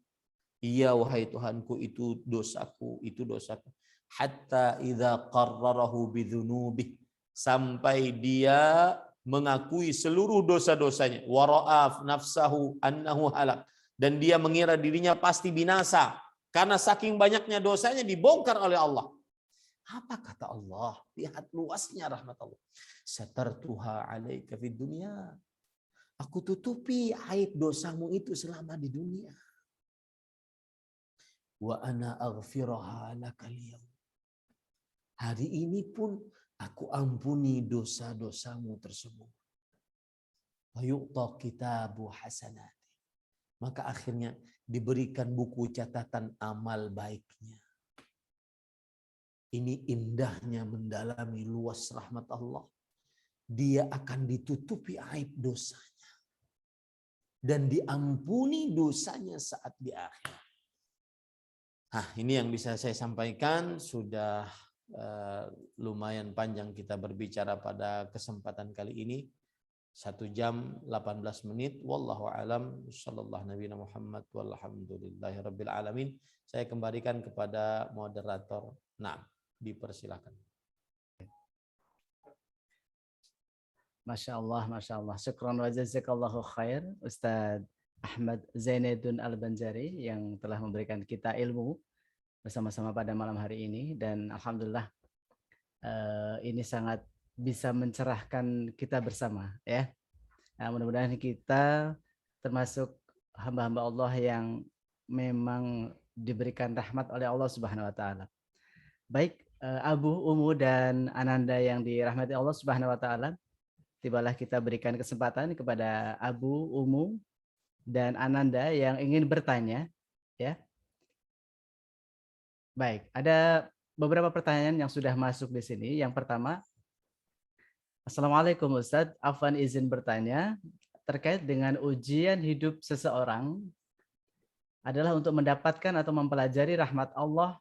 Iya wahai Tuhanku, itu dosaku, itu dosaku. Hatta idza qarrarahu bidzunubih, sampai dia mengakui seluruh dosa-dosanya. Wa ra'a nafsahu annahu halak, dan dia mengira dirinya pasti binasa. Karena saking banyaknya dosanya dibongkar oleh Allah. Apa kata Allah? Lihat luasnya rahmat Allah. Satartuha alaika fid dunya. Aku tutupi aib dosamu itu selama di dunia. Wa ana aghfiraha lakal yaum. Hari ini pun aku ampuni dosa-dosamu tersebut. Wa yu'ta kitabu hasanati. Maka akhirnya diberikan buku catatan amal baiknya. Ini indahnya mendalami luas rahmat Allah. Dia akan ditutupi aib dosanya. Dan diampuni dosanya saat di akhir. Nah, ini yang bisa saya sampaikan. Sudah lumayan panjang kita berbicara pada kesempatan kali ini. 1 jam 18 menit. Wallahu alam. Sallallahu Nabi Muhammad. Walhamdulillahi Rabbil Alamin. Saya kembalikan kepada moderator. Nah, dipersilakan.
Masya Allah. Syukran wa jazakallahu khair Ustadz Ahmad Zainuddin Al-Banjari yang telah memberikan kita ilmu bersama-sama pada malam hari ini, dan alhamdulillah ini sangat bisa mencerahkan kita bersama ya. Nah, mudah-mudahan kita termasuk hamba-hamba Allah yang memang diberikan rahmat oleh Allah Subhanahu wa taala. Baik, Abu, Umu dan Ananda yang dirahmati Allah Subhanahu wa taala, tibalah kita berikan kesempatan kepada Abu, Umu dan Ananda yang ingin bertanya ya. Baik, ada beberapa pertanyaan yang sudah masuk di sini. Yang pertama, Assalamualaikum Ustadz, Afwan izin bertanya terkait dengan ujian hidup seseorang adalah untuk mendapatkan atau mempelajari rahmat Allah,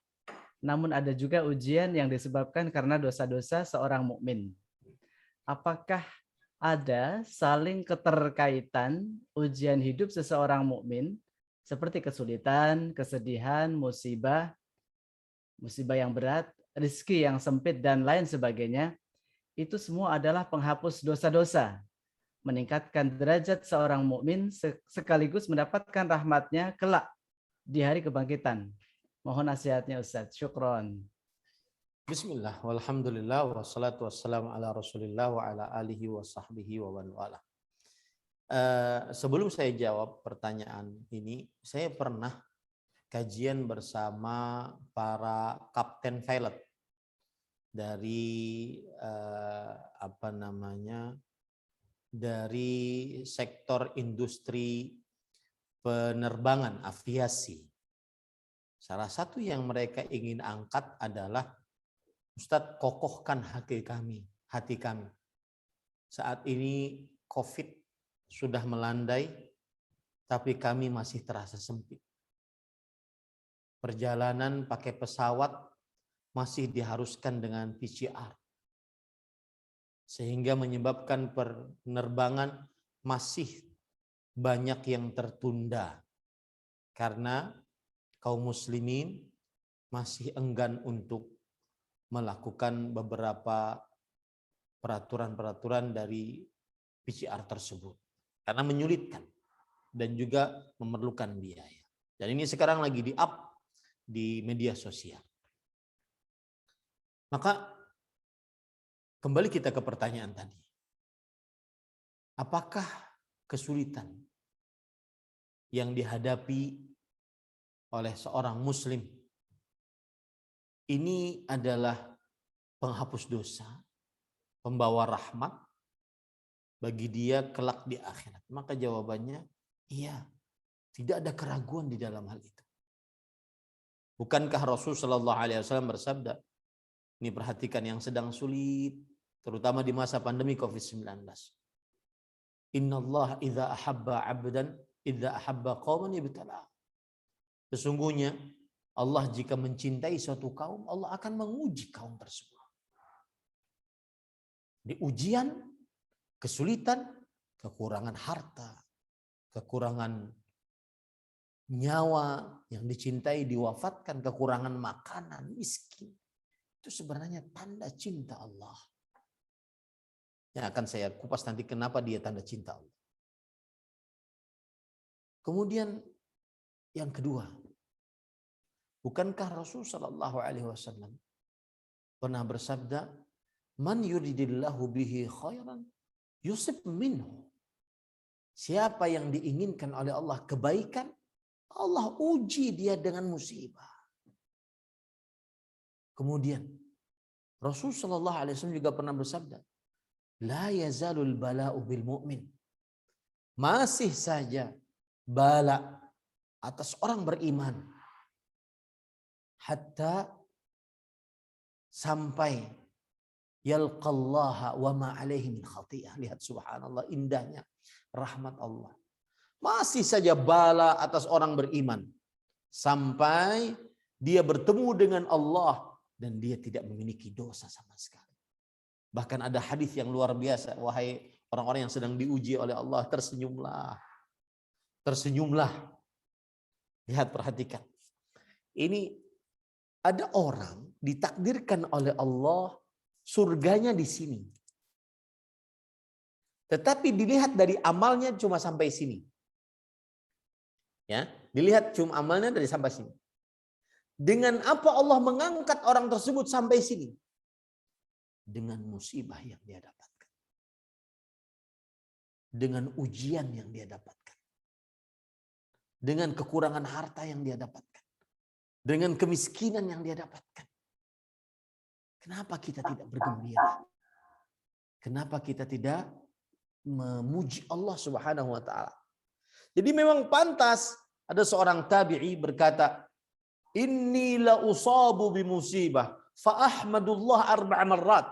namun ada juga ujian yang disebabkan karena dosa-dosa seorang mukmin. Apakah ada saling keterkaitan ujian hidup seseorang mukmin seperti kesulitan, kesedihan, musibah yang berat, rezeki yang sempit dan lain sebagainya? Itu semua adalah penghapus dosa-dosa, meningkatkan derajat seorang mukmin sekaligus mendapatkan rahmatnya kelak di hari kebangkitan. Mohon nasihatnya Ustadz. Syukron.
Bismillah, walhamdulillah, wassalatu wassalamu ala rasulillah wa ala alihi wa sahbihi wa man wala. Sebelum saya jawab pertanyaan ini, saya pernah kajian bersama para kapten pilot dari dari sektor industri penerbangan aviasi. Salah satu yang mereka ingin angkat adalah, Ustadz, kokohkan hati kami. Saat ini COVID sudah melandai, tapi kami masih terasa sempit. Perjalanan pakai pesawat masih diharuskan dengan PCR. Sehingga menyebabkan penerbangan masih banyak yang tertunda. Karena kaum muslimin masih enggan untuk melakukan beberapa peraturan-peraturan dari PCR tersebut. Karena menyulitkan dan juga memerlukan biaya. Dan ini sekarang lagi di-up di media sosial. Maka kembali kita ke pertanyaan tadi. Apakah kesulitan yang dihadapi oleh seorang muslim ini adalah penghapus dosa, pembawa rahmat bagi dia kelak di akhirat? Maka jawabannya iya, tidak ada keraguan di dalam hal itu. Bukankah Rasul Shallallahu Alaihi Wasallam bersabda, ini perhatikan yang sedang sulit, terutama di masa pandemi COVID-19. Inna Allah idza ahabba abdan, idza ahabba qauman ibtala. Sesungguhnya Allah jika mencintai suatu kaum, Allah akan menguji kaum tersebut. Di ujian, kesulitan, kekurangan harta, kekurangan nyawa yang dicintai diwafatkan, kekurangan makanan, miskin. Itu sebenarnya tanda cinta Allah. Yang akan saya kupas nanti kenapa dia tanda cinta Allah. Kemudian yang kedua, bukankah Rasul Shallallahu Alaihi Wasallam pernah bersabda, "Man yuridillahu bihi khairan yusib minhu." Siapa yang diinginkan oleh Allah kebaikan, Allah uji dia dengan musibah. Kemudian Rasulullah Shallallahu Alaihi Wasallam juga pernah bersabda, la yazalul bala'u bil mu'min. Masih saja bala atas orang beriman hatta sampai yalqallaha wa ma alaihi min khati'ah. Lihat subhanallah indahnya rahmat Allah. Masih saja bala atas orang beriman sampai dia bertemu dengan Allah dan dia tidak memiliki dosa sama sekali. Bahkan ada hadis yang luar biasa, wahai orang-orang yang sedang diuji oleh Allah, tersenyumlah. Tersenyumlah. Lihat, perhatikan. Ini ada orang ditakdirkan oleh Allah surganya di sini. Tetapi dilihat dari amalnya cuma sampai sini. Ya, dilihat cuma amalnya dari sampai sini. Dengan apa Allah mengangkat orang tersebut sampai sini? Dengan musibah yang dia dapatkan. Dengan ujian yang dia dapatkan. Dengan kekurangan harta yang dia dapatkan. Dengan kemiskinan yang dia dapatkan. Kenapa kita tidak bergembira? Kenapa kita tidak memuji Allah Subhanahu wa taala? Jadi memang pantas ada seorang tabi'i berkata, "Inni la usabu bi musibah fa ahmadullah arba'a marrat."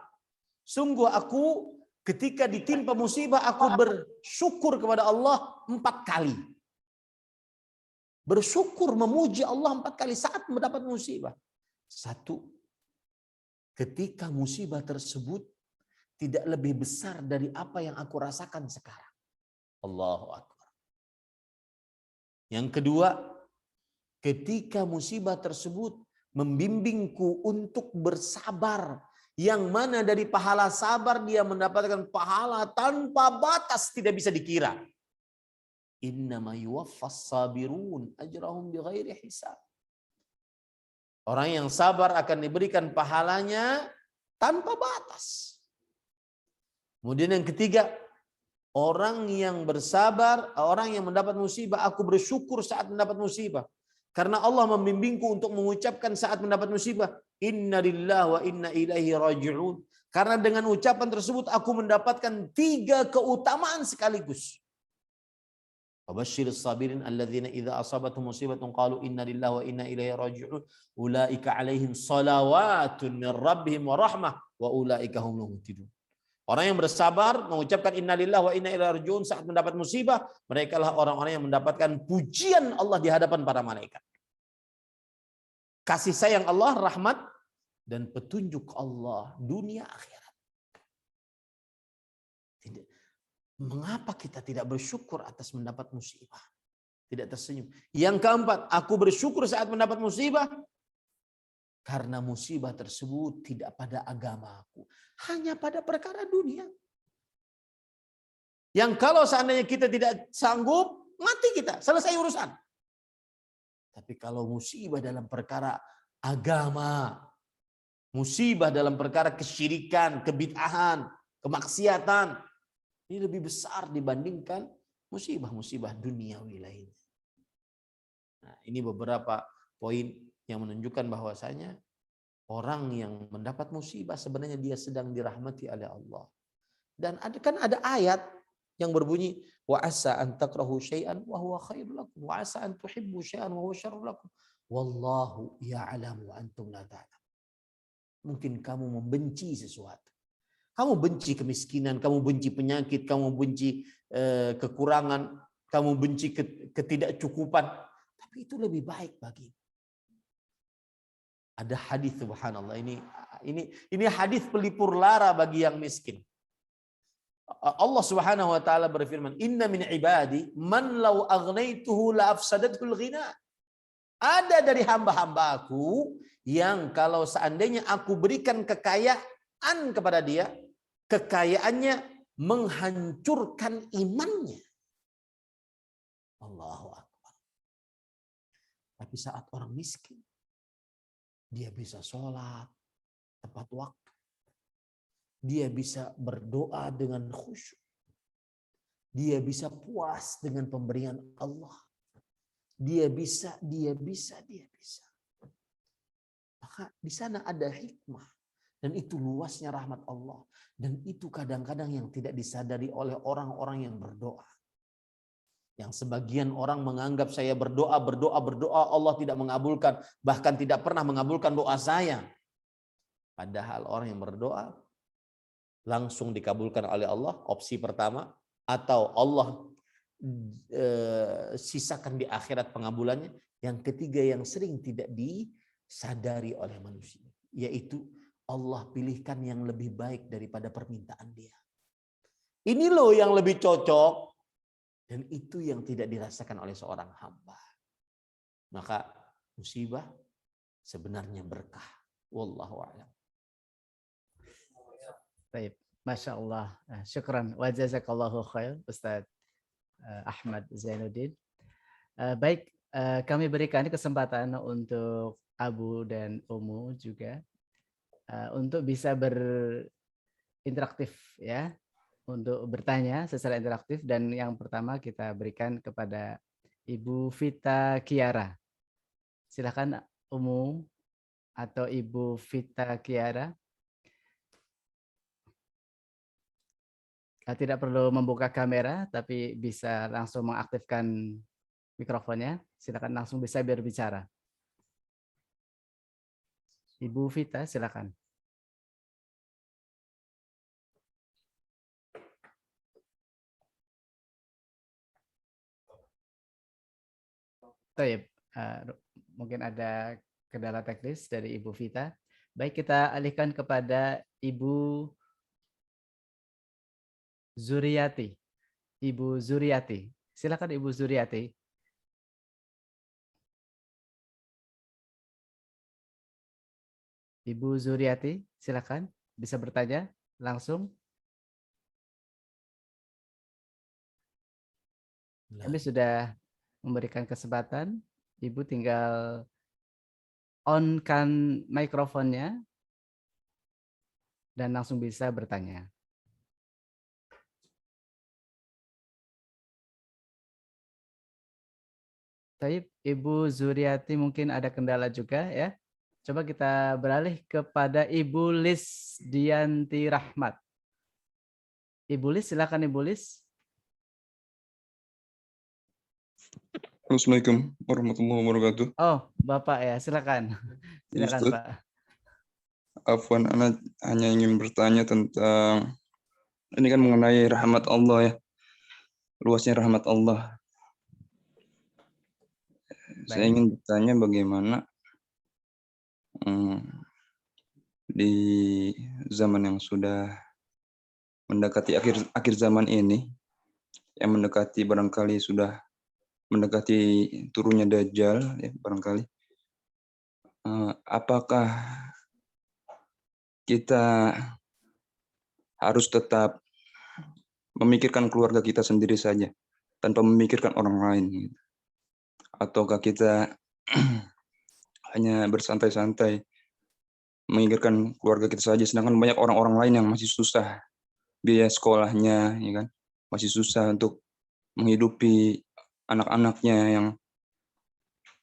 Sungguh aku ketika ditimpa musibah aku bersyukur kepada Allah 4 kali. Bersyukur memuji Allah 4 kali saat mendapat musibah. 1, ketika musibah tersebut tidak lebih besar dari apa yang aku rasakan sekarang. Allahu Akbar. Yang kedua, ketika musibah tersebut membimbingku untuk bersabar, yang mana dari pahala sabar dia mendapatkan pahala tanpa batas, tidak bisa dikira. Innama yuwaffas sabirun ajrahum bighairi hisab. Orang yang sabar akan diberikan pahalanya tanpa batas. Kemudian yang ketiga, orang yang bersabar, orang yang mendapat musibah, aku bersyukur saat mendapat musibah. Karena Allah membimbingku untuk mengucapkan saat mendapat musibah, inna lillahi wa inna ilaihi raji'un. Karena dengan ucapan tersebut aku mendapatkan 3 keutamaan sekaligus. Wabashshiris sabirin alladzina idza asabatuhum musibatun qalu inna lillahi wa inna ilaihi raji'un. Ulaika alaihim salawatun min rabbihim wa rahmah wa ulaika humul muhtadun. Orang yang bersabar mengucapkan innalillahi wa inna ilaihi raji'un saat mendapat musibah, mereka lah orang-orang yang mendapatkan pujian Allah di hadapan para malaikat. Kasih sayang Allah, rahmat dan petunjuk Allah dunia akhirat. Mengapa kita tidak bersyukur atas mendapat musibah? Tidak tersenyum. Yang keempat, aku bersyukur saat mendapat musibah karena musibah tersebut tidak pada agamaku, hanya pada perkara dunia. Yang kalau seandainya kita tidak sanggup, mati kita, selesai urusan. Tapi kalau musibah dalam perkara agama, musibah dalam perkara kesyirikan, kebid'ahan, kemaksiatan, ini lebih besar dibandingkan musibah-musibah duniawi lainnya. Nah, ini beberapa poin yang menunjukkan bahwasanya orang yang mendapat musibah sebenarnya dia sedang dirahmati oleh Allah. Dan ada ayat yang berbunyi wa asa an takrahu syai'an wa huwa khairul lakum wa asa an tuhibbu syai'an wa huwa syarrul lakum wallahu ya'lamu wa antum la ta'lamun. Mungkin kamu membenci sesuatu. Kamu benci kemiskinan, kamu benci penyakit, kamu benci kekurangan, kamu benci ketidakcukupan, tapi itu lebih baik bagimu. Ada hadis subhanallah, ini hadis pelipur lara bagi yang miskin. Allah Subhanahu wa taala berfirman, "Inna min ibadi man law aghnaytuhu la afsadatul ghina." Ada dari hamba-hambaku yang kalau seandainya aku berikan kekayaan kepada dia, kekayaannya menghancurkan imannya. Allahu Akbar. Tapi saat orang miskin, dia bisa sholat tepat waktu. Dia bisa berdoa dengan khusyuk. Dia bisa puas dengan pemberian Allah. Dia bisa. Maka di sana ada hikmah. Dan itu luasnya rahmat Allah. Dan itu kadang-kadang yang tidak disadari oleh orang-orang yang berdoa. Yang sebagian orang menganggap saya berdoa, Allah tidak mengabulkan. Bahkan tidak pernah mengabulkan doa saya. Padahal orang yang berdoa langsung dikabulkan oleh Allah, opsi pertama. Atau Allah sisakan di akhirat pengabulannya. Yang ketiga yang sering tidak disadari oleh manusia, yaitu Allah pilihkan yang lebih baik daripada permintaan dia. Ini loh yang lebih cocok, dan itu yang tidak dirasakan oleh seorang hamba. Maka musibah sebenarnya berkah. Wallahu a'lam.
Baik, Masya Allah. Syukran wa jazakallahu khair Ustaz Ahmad Zainuddin. Baik, kami berikan kesempatan untuk Abu dan Umu juga untuk bisa berinteraktif ya, untuk bertanya secara interaktif. Dan yang pertama kita berikan kepada Ibu Vita Kiara. Silakan Umu atau Ibu Vita Kiara. Tidak perlu membuka kamera, tapi bisa langsung mengaktifkan mikrofonnya. Silakan langsung bisa berbicara. Ibu Vita, silakan. Baik, mungkin ada kendala teknis dari Ibu Vita. Baik, kita alihkan kepada Ibu Zuriati. Ibu Zuriati. Silakan Ibu Zuriati. Ibu Zuriati, silakan bisa bertanya langsung. Kami sudah memberikan kesempatan. Ibu tinggal on-kan mikrofonnya dan langsung bisa bertanya. Baik, Ibu Zuriati mungkin ada kendala juga ya. Coba kita beralih kepada Ibu Lis Dianti Rahmat. Ibu Lis, silakan Ibu Lis.
Assalamualaikum warahmatullahi wabarakatuh.
Oh, Bapak ya, silakan. Silakan,
Ustaz,
Pak.
Afwan, Ana hanya ingin bertanya tentang ini kan mengenai rahmat Allah ya, luasnya rahmat Allah. Saya ingin bertanya bagaimana di zaman yang sudah mendekati akhir zaman ini, yang mendekati barangkali sudah mendekati turunnya Dajjal ya barangkali, apakah kita harus tetap memikirkan keluarga kita sendiri saja tanpa memikirkan orang lain, ataukah kita hanya bersantai-santai memikirkan keluarga kita saja, sedangkan banyak orang-orang lain yang masih susah biaya sekolahnya, ya kan, masih susah untuk menghidupi anak-anaknya yang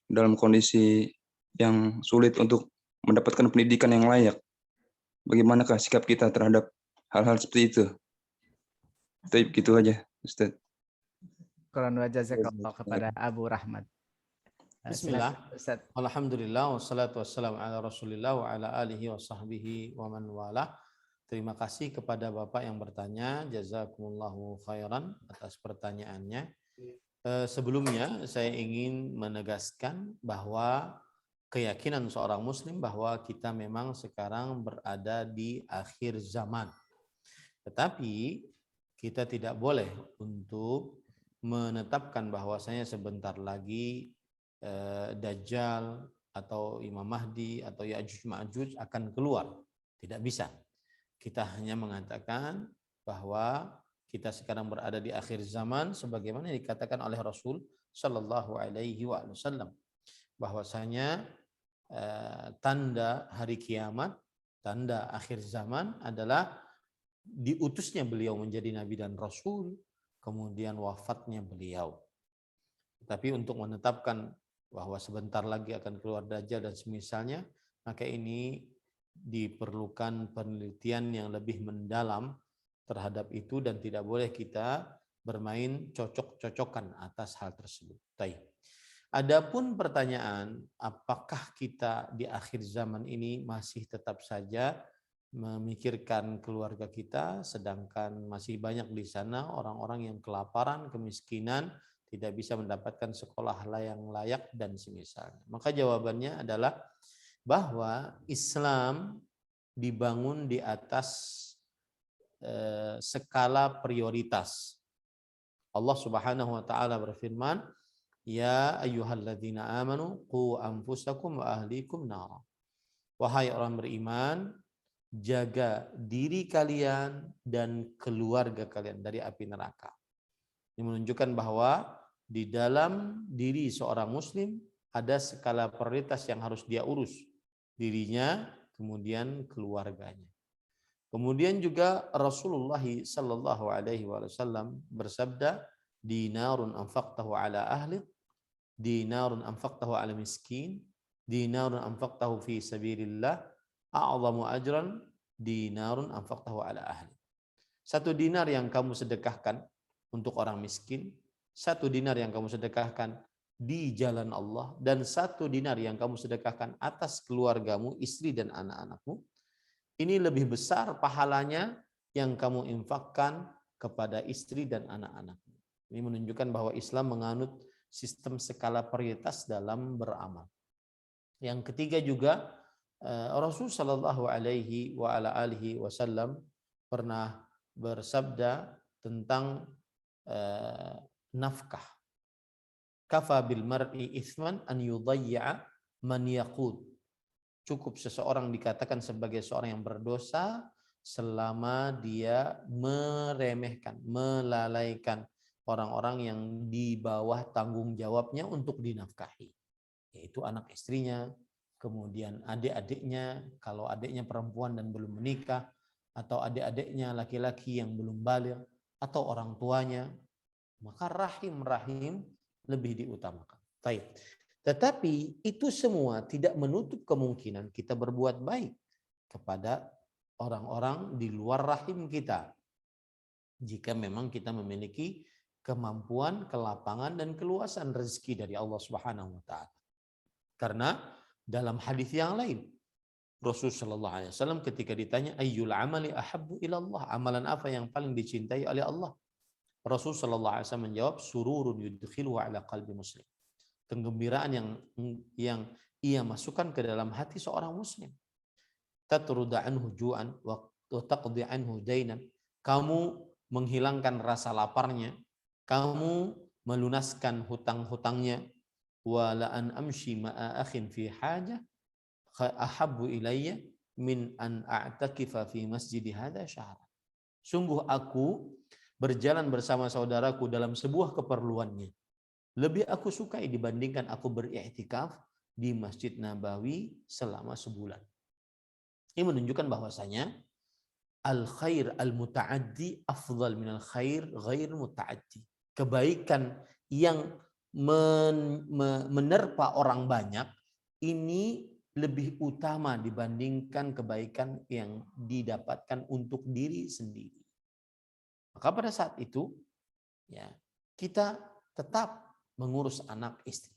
dalam kondisi yang sulit untuk mendapatkan pendidikan yang layak. Bagaimanakah sikap kita terhadap hal-hal seperti itu? Tapi gitu aja, Ustaz.
Quran wa jazakallah kepada Abu Rahmat.
Bismillah. Alhamdulillah wassalatu wassalamu ala Rasulillah wa ala alihi wa sahbihi wa man wala. Terima kasih kepada Bapak yang bertanya. Jazakumullahu khairan atas pertanyaannya. Sebelumnya saya ingin menegaskan bahwa keyakinan seorang muslim bahwa kita memang sekarang berada di akhir zaman. Tetapi kita tidak boleh untuk menetapkan bahwasanya sebentar lagi Dajjal atau Imam Mahdi atau Ya'juj Ma'juj akan keluar. Tidak bisa. Kita hanya mengatakan bahwa kita sekarang berada di akhir zaman sebagaimana dikatakan oleh Rasul Shallallahu Alaihi Wasallam, bahwasanya tanda hari kiamat, tanda akhir zaman adalah diutusnya beliau menjadi nabi dan rasul, kemudian wafatnya beliau. Tapi untuk menetapkan bahwa sebentar lagi akan keluar Dajjal dan semisalnya, maka ini diperlukan penelitian yang lebih mendalam terhadap itu dan tidak boleh kita bermain cocok-cocokan atas hal tersebut. Baik. Adapun pertanyaan, apakah kita di akhir zaman ini masih tetap saja memikirkan keluarga kita, sedangkan masih banyak di sana orang-orang yang kelaparan, kemiskinan, tidak bisa mendapatkan sekolah yang layak dan semisalnya. Maka jawabannya adalah bahwa Islam dibangun di atas skala prioritas. Allah Subhanahu wa taala berfirman, "Ya ayyuhalladzina amanu qu anfusakum wa ahlikum nara." Wahai orang beriman, jaga diri kalian dan keluarga kalian dari api neraka. Ini menunjukkan bahwa di dalam diri seorang muslim ada skala prioritas yang harus dia urus. Dirinya, kemudian keluarganya. Kemudian juga Rasulullah sallallahu alaihi wasallam bersabda, dinarun anfaqtahu ala ahli, dinarun anfaqtahu ala miskin, dinarun anfaqtahu fi sabilillah, a'zamu ajran dinarun anfaqtahu ala ahli. 1 dinar yang kamu sedekahkan untuk orang miskin, 1 dinar yang kamu sedekahkan di jalan Allah, dan 1 dinar yang kamu sedekahkan atas keluargamu, istri dan anak-anakmu, ini lebih besar pahalanya yang kamu infakkan kepada istri dan anak-anakmu. Ini menunjukkan bahwa Islam menganut sistem skala prioritas dalam beramal. Yang ketiga juga, Rasul sallallahu alaihi wa ala alihi wasallam pernah bersabda tentang nafkah. Kafa bil mar'i itsman an yudayya man yaqut. Cukup seseorang dikatakan sebagai seorang yang berdosa selama dia meremehkan, melalaikan orang-orang yang di bawah tanggung jawabnya untuk dinafkahi, yaitu anak istrinya, kemudian adik-adiknya, kalau adiknya perempuan dan belum menikah, atau adik-adiknya laki-laki yang belum baligh, atau orang tuanya, maka rahim lebih diutamakan. Baik. Tetapi itu semua tidak menutup kemungkinan kita berbuat baik kepada orang-orang di luar rahim kita, jika memang kita memiliki kemampuan, kelapangan, dan keluasan rezeki dari Allah Subhanahu wa taala. Karena dalam hadis yang lain, Rasulullah sallallahu alaihi wasallam ketika ditanya ayyul amali ahabbu ila Allah, amalan apa yang paling dicintai oleh Allah? Rasul sallallahu alaihi wasallam menjawab, sururun yudkhiluhu ala qalbi muslim. Kegembiraan yang ia masukkan ke dalam hati seorang muslim. Tatruda anhu ju'an wa taqdi anhu dainan. Kamu menghilangkan rasa laparnya, kamu melunaskan hutang-hutangnya. Wa la an amshi ma'a akhin fi hajah ahabbu ilayya min an a'takifa fi masjid hadha syahra. Sungguh aku berjalan bersama saudaraku dalam sebuah keperluannya lebih aku sukai dibandingkan aku beriktikaf di Masjid Nabawi selama sebulan. Ini menunjukkan bahwasanya al khair al mutaaddi afdal min al khair ghair mutaaddi. Kebaikan yang menerpa orang banyak ini lebih utama dibandingkan kebaikan yang didapatkan untuk diri sendiri. Maka pada saat itu ya, kita tetap mengurus anak istri.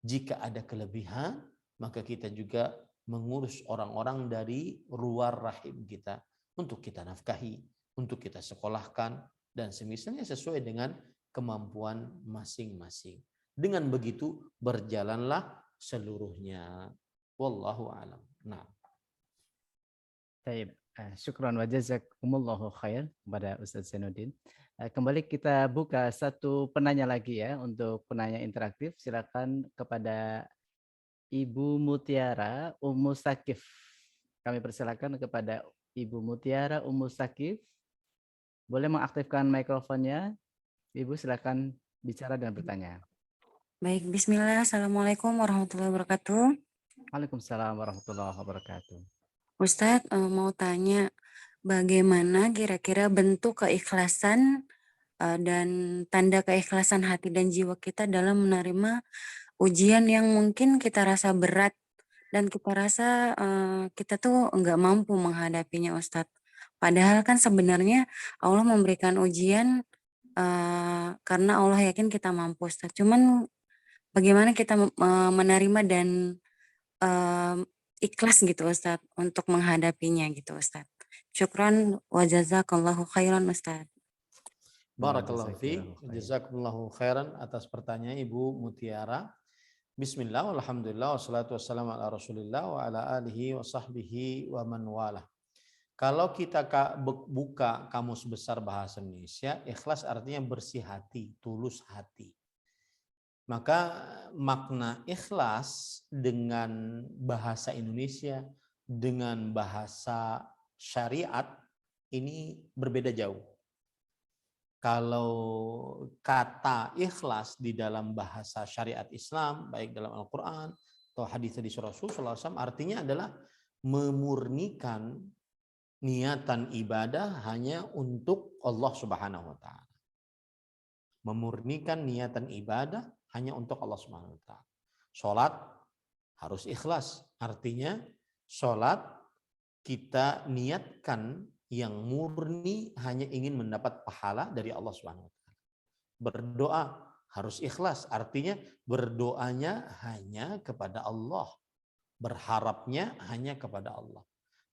Jika ada kelebihan, maka kita juga mengurus orang-orang dari luar rahim kita untuk kita nafkahi, untuk kita sekolahkan, dan semisalnya sesuai dengan kemampuan masing-masing. Dengan begitu berjalanlah seluruhnya. Wallahu a'lam. Nah.
Baik, syukran wa jazakumullahu khair kepada Ustaz Zainuddin. Kembali kita buka satu penanya lagi ya untuk penanya interaktif. Silakan kepada Ibu Mutiara Ummu Sakif. Kami persilakan kepada Ibu Mutiara Ummu Sakif. Boleh mengaktifkan mikrofonnya. Ibu silakan bicara dan bertanya.
Baik, bismillah. Assalamualaikum warahmatullahi wabarakatuh.
Waalaikumsalam warahmatullahi wabarakatuh.
Ustadz mau tanya, bagaimana kira-kira bentuk keikhlasan dan tanda keikhlasan hati dan jiwa kita dalam menerima ujian yang mungkin kita rasa berat dan kita rasa kita tuh nggak mampu menghadapinya, Ustadz. Padahal kan sebenarnya Allah memberikan ujian karena Allah yakin kita mampu, Ustadz. Cuman bagaimana kita menerima dan ikhlas gitu, Ustadz, untuk menghadapinya gitu, Ustadz. Syukran wa jazakallahu khairan, Ustadz.
Barakallahu fiik, jazakumullahu khairan atas pertanyaan Ibu Mutiara. Bismillah, alhamdulillah, wassalatu wassalamu ala rasulillah wa ala alihi wa sahbihi wa man wala. Kalau kita buka Kamus Besar Bahasa Indonesia, ikhlas artinya bersih hati, tulus hati. Maka makna ikhlas dengan bahasa Indonesia, dengan bahasa syariat, ini berbeda jauh. Kalau kata ikhlas di dalam bahasa syariat Islam, baik dalam Al-Quran atau hadis dari Rasulullah SAW, artinya adalah memurnikan niatan ibadah hanya untuk Allah Subhanahu wa Ta'ala. Memurnikan niatan ibadah hanya untuk Allah Subhanahu wa Ta'ala. Sholat harus ikhlas, artinya sholat kita niatkan yang murni hanya ingin mendapat pahala dari Allah Subhanahu wa Ta'ala. Berdoa harus ikhlas, artinya berdoanya hanya kepada Allah, berharapnya hanya kepada Allah.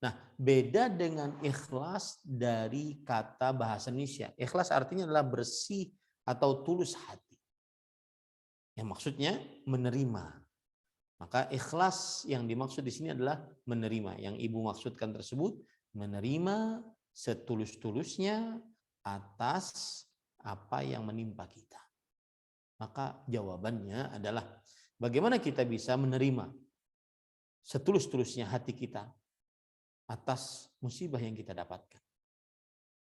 Nah, beda dengan ikhlas dari kata bahasa Indonesia. Ikhlas artinya adalah bersih atau tulus hati. Yang maksudnya menerima. Maka ikhlas yang dimaksud di sini adalah menerima. Yang Ibu maksudkan tersebut menerima setulus-tulusnya atas apa yang menimpa kita. Maka jawabannya adalah bagaimana kita bisa menerima setulus-tulusnya hati kita atas musibah yang kita dapatkan.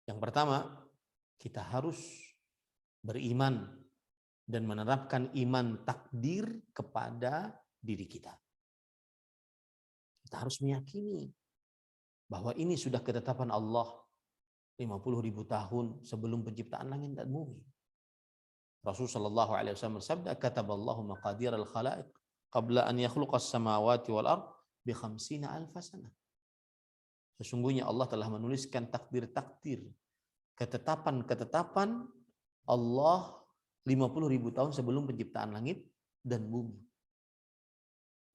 Yang pertama, kita harus beriman dan menerapkan iman takdir kepada diri kita. Kita harus meyakini bahwa ini sudah ketetapan Allah 50.000 tahun sebelum penciptaan langit dan bumi. Rasulullah SAW bersabda, kataballahu maqadir al-khalaiq qabla an yakhluqas samawati wal ard bi 50,000 sanah. Sesungguhnya Allah telah menuliskan takdir-takdir, ketetapan-ketetapan Allah 50.000 tahun sebelum penciptaan langit dan bumi.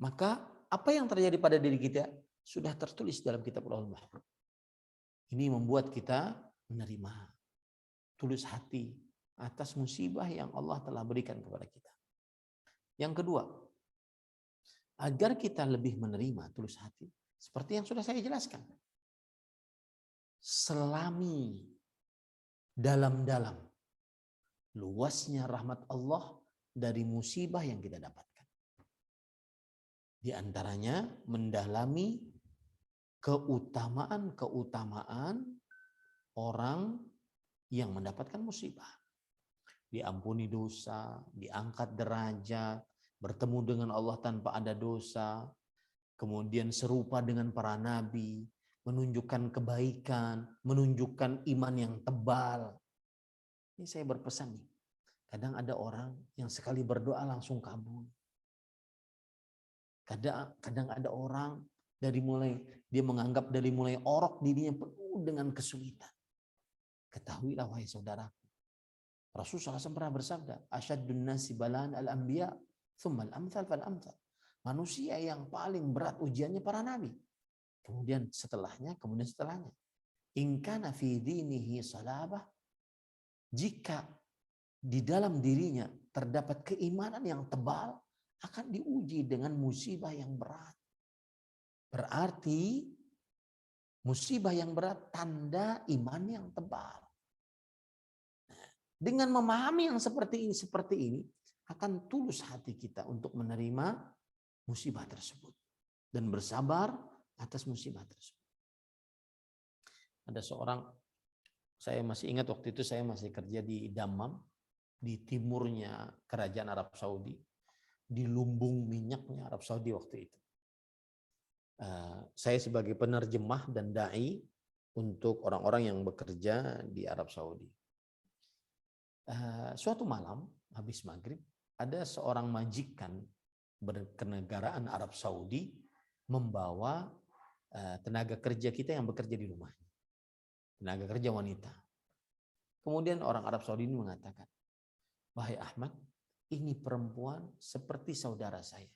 Maka apa yang terjadi pada diri kita sudah tertulis dalam kitab Lauhul Mahfuz. Ini membuat kita menerima tulus hati atas musibah yang Allah telah berikan kepada kita. Yang kedua, agar kita lebih menerima tulus hati, seperti yang sudah saya jelaskan, selami dalam-dalam luasnya rahmat Allah dari musibah yang kita dapatkan. Di antaranya mendalami keutamaan orang yang mendapatkan musibah. Diampuni dosa, diangkat derajat, bertemu dengan Allah tanpa ada dosa, kemudian serupa dengan para nabi, menunjukkan kebaikan, menunjukkan iman yang tebal. Ini saya berpesan nih, kadang ada orang yang sekali berdoa langsung kabul. Kadang ada orang dia menganggap dari mulai orok dirinya penuh dengan kesulitan. Ketahuilah wahai saudaraku, Rasulullah SAW pernah bersabda, asyaddun nasi balan al-anbiya, thumma al-amthal fal-amthal. Manusia yang paling berat ujiannya para nabi. Kemudian setelahnya. In kana fi dinihi salabah, jika di dalam dirinya terdapat keimanan yang tebal, akan diuji dengan musibah yang berat. Berarti musibah yang berat tanda iman yang tebal. Dengan memahami yang seperti ini akan tulus hati kita untuk menerima musibah tersebut dan bersabar atas musibah tersebut. Ada seorang, saya masih ingat waktu itu saya masih kerja di Dammam, di timurnya kerajaan Arab Saudi, di lumbung minyaknya Arab Saudi waktu itu. Saya sebagai penerjemah dan dai untuk orang-orang yang bekerja di Arab Saudi. Suatu malam habis maghrib ada seorang majikan berkenegaraan Arab Saudi membawa tenaga kerja kita yang bekerja di rumahnya, tenaga kerja wanita. Kemudian orang Arab Saudi ini mengatakan, wahai Ahmad, ini perempuan seperti saudara saya.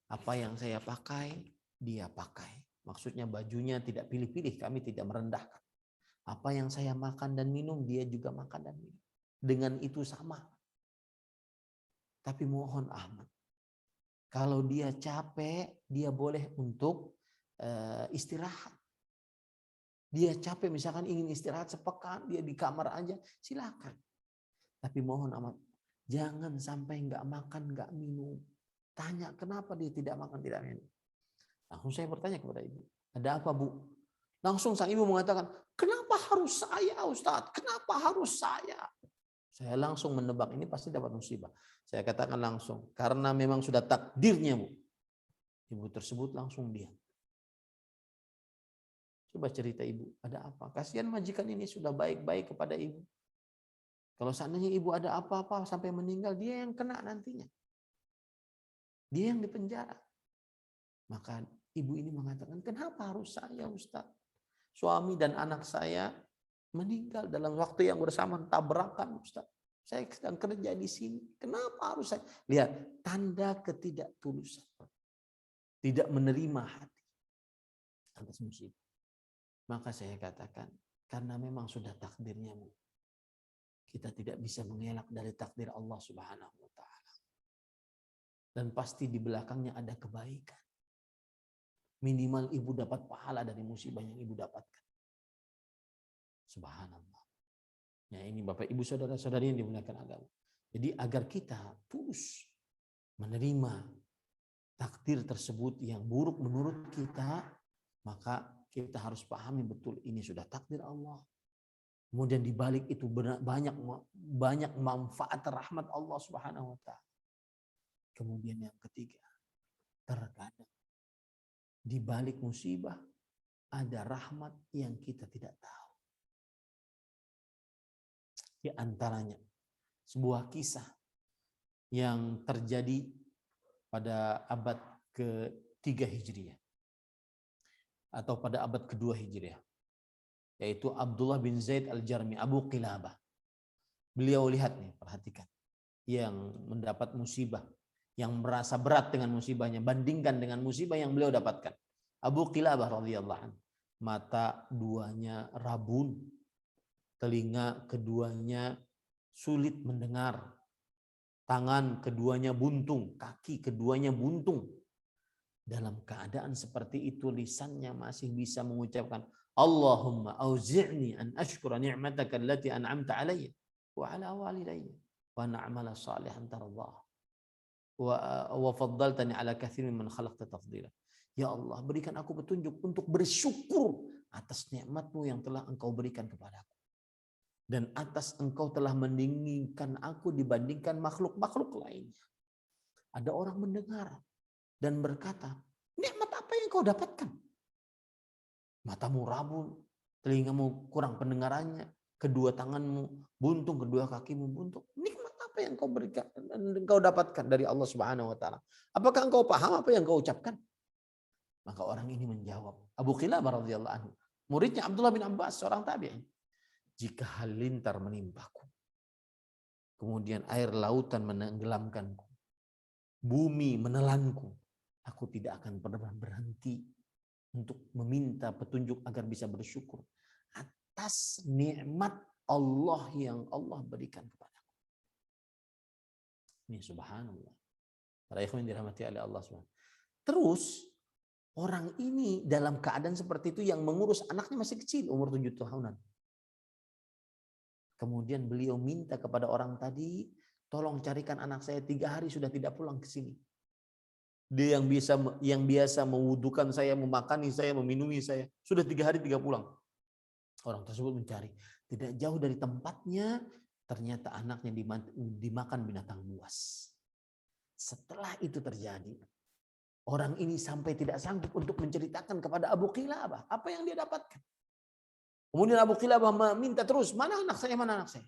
Apa yang saya pakai, dia pakai. Maksudnya bajunya tidak pilih-pilih, kami tidak merendahkan. Apa yang saya makan dan minum, dia juga makan dan minum. Dengan itu sama. Tapi mohon Ahmad, kalau dia capek, dia boleh untuk istirahat. Dia capek, misalkan ingin istirahat sepekan, dia di kamar aja, silakan. Tapi mohon Ahmad, jangan sampai nggak makan, nggak minum. Tanya kenapa dia tidak makan, tidak minum. Langsung saya bertanya kepada ibu, ada apa Bu? Langsung sang ibu mengatakan, kenapa harus saya Ustadz? Kenapa harus saya? Saya langsung menebak ini pasti dapat musibah. Saya katakan langsung, karena memang sudah takdirnya Bu. Ibu tersebut langsung diam. Coba cerita ibu, ada apa? Kasihan majikan ini sudah baik-baik kepada ibu. Kalau seandainya ibu ada apa-apa sampai meninggal, dia yang kena nantinya. Dia yang dipenjara. Maka ibu ini mengatakan, kenapa harus saya Ustaz? Suami dan anak saya meninggal dalam waktu yang bersamaan, tabrakan Ustaz. Saya sedang kerja di sini. Kenapa harus saya? Lihat, tanda ketidaktulusan. Tidak menerima hati atas musibah. Maka saya katakan, karena memang sudah takdirnya Bu. Kita tidak bisa mengelak dari takdir Allah Subhanahu wa taala. Dan pasti di belakangnya ada kebaikan. Minimal ibu dapat pahala dari musibah yang ibu dapatkan. Subhanallah. Ya, ini Bapak Ibu saudara-saudari yang dimuliakan agama. Jadi agar kita tulus menerima takdir tersebut yang buruk menurut kita, maka kita harus pahami betul ini sudah takdir Allah. Kemudian di balik itu banyak manfaat rahmat Allah Subhanahu wa taala. Kemudian yang ketiga, terkadang di balik musibah ada rahmat yang kita tidak tahu. Di antaranya sebuah kisah yang terjadi pada abad ke-3 Hijriah atau pada abad ke-2 Hijriah, yaitu Abdullah bin Zaid al-Jarmi, Abu Qilabah. Beliau lihat nih, perhatikan, yang mendapat musibah, yang merasa berat dengan musibahnya, bandingkan dengan musibah yang beliau dapatkan. Abu Qilabah radhiyallahu anhu, mata duanya rabun, telinga keduanya sulit mendengar, tangan keduanya buntung, kaki keduanya buntung. Dalam keadaan seperti itu, lisannya masih bisa mengucapkan, Allahumma auzi'ni an ashkura ni'mataka allati an'amta alayya wa ala walidayya wa na'mala salihan tardah wa faddaltani ala katsirin man khalaqta tafdila. Ya Allah, berikan aku petunjuk untuk bersyukur atas nikmat-Mu yang telah Engkau berikan kepadaku. Dan atas Engkau telah meninggikan aku dibandingkan makhluk-makhluk lainnya. Ada orang mendengar dan berkata, nikmat apa yang kau dapatkan? Matamu rabun, telingamu kurang pendengarannya, kedua tanganmu buntung, kedua kakimu buntung. Nikmat apa yang kau berikan dan kau dapatkan dari Allah Subhanahu wa taala? Apakah engkau paham apa yang kau ucapkan? Maka orang ini menjawab, Abu Qilabah radhiyallahu anhu, muridnya Abdullah bin Abbas, seorang tabi'in. Jika halilintar menimpaku, kemudian air lautan menenggelamkanku, bumi menelanku, aku tidak akan pernah berhenti untuk meminta petunjuk agar bisa bersyukur atas nikmat Allah yang Allah berikan kepadaku. Ini subhanallah. Para ikhwan dirahmati oleh Allah Subhanahu. Terus orang ini dalam keadaan seperti itu yang mengurus anaknya masih kecil, umur 7 tahunan. Kemudian beliau minta kepada orang tadi, tolong carikan anak saya, 3 hari sudah tidak pulang ke sini. Dia yang biasa mewudukan saya, memakani saya, meminumi saya, sudah 3 hari 3 pulang. Orang tersebut mencari, tidak jauh dari tempatnya, ternyata anaknya dimakan binatang buas. Setelah itu terjadi, orang ini sampai tidak sanggup untuk menceritakan kepada Abu Qilabah apa yang dia dapatkan. Kemudian Abu Qilabah meminta terus, mana anak saya, mana anak saya.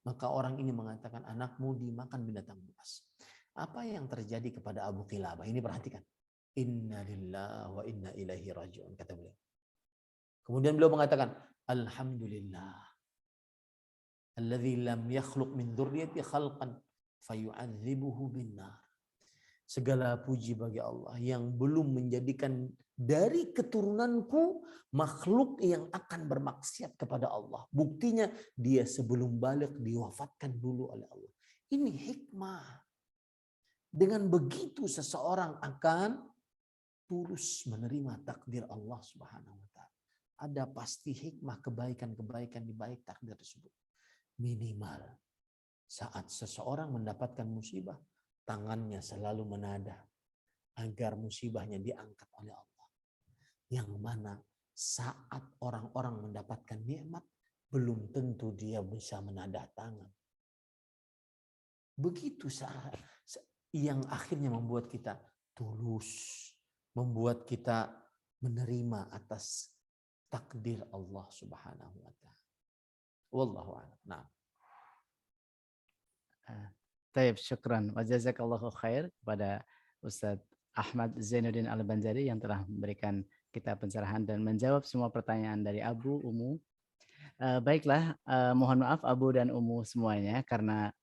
Maka orang ini mengatakan, anakmu dimakan binatang buas. Apa yang terjadi kepada Abu Qilabah? Ini perhatikan. Inna lillahi wa inna ilaihi raji'un, kata beliau. Kemudian beliau mengatakan, alhamdulillah alladzi lam yakhluq min dzurriyyati khalqan fayu'adzibuhu binnar. Segala puji bagi Allah yang belum menjadikan dari keturunanku makhluk yang akan bermaksiat kepada Allah. Buktinya dia sebelum balik diwafatkan dulu oleh Allah. Ini hikmah. Dengan begitu seseorang akan tulus menerima takdir Allah Subhanahu wa taala. Ada pasti hikmah kebaikan-kebaikan di balik takdir tersebut. Minimal saat seseorang mendapatkan musibah, tangannya selalu menadah agar musibahnya diangkat oleh Allah. Yang mana saat orang-orang mendapatkan nikmat, belum tentu dia bisa menadah tangan. Begitu yang akhirnya membuat kita tulus, membuat kita menerima atas takdir Allah Subhanahu wa taala. Wallahu a'lam. Nah.
Taib, syukran wa jazakallahu khair kepada Ustadz Ahmad Zainuddin Al-Banjari yang telah memberikan kita pencerahan dan menjawab semua pertanyaan dari Abu, Umu. Baiklah, mohon maaf Abu dan Umu semuanya karena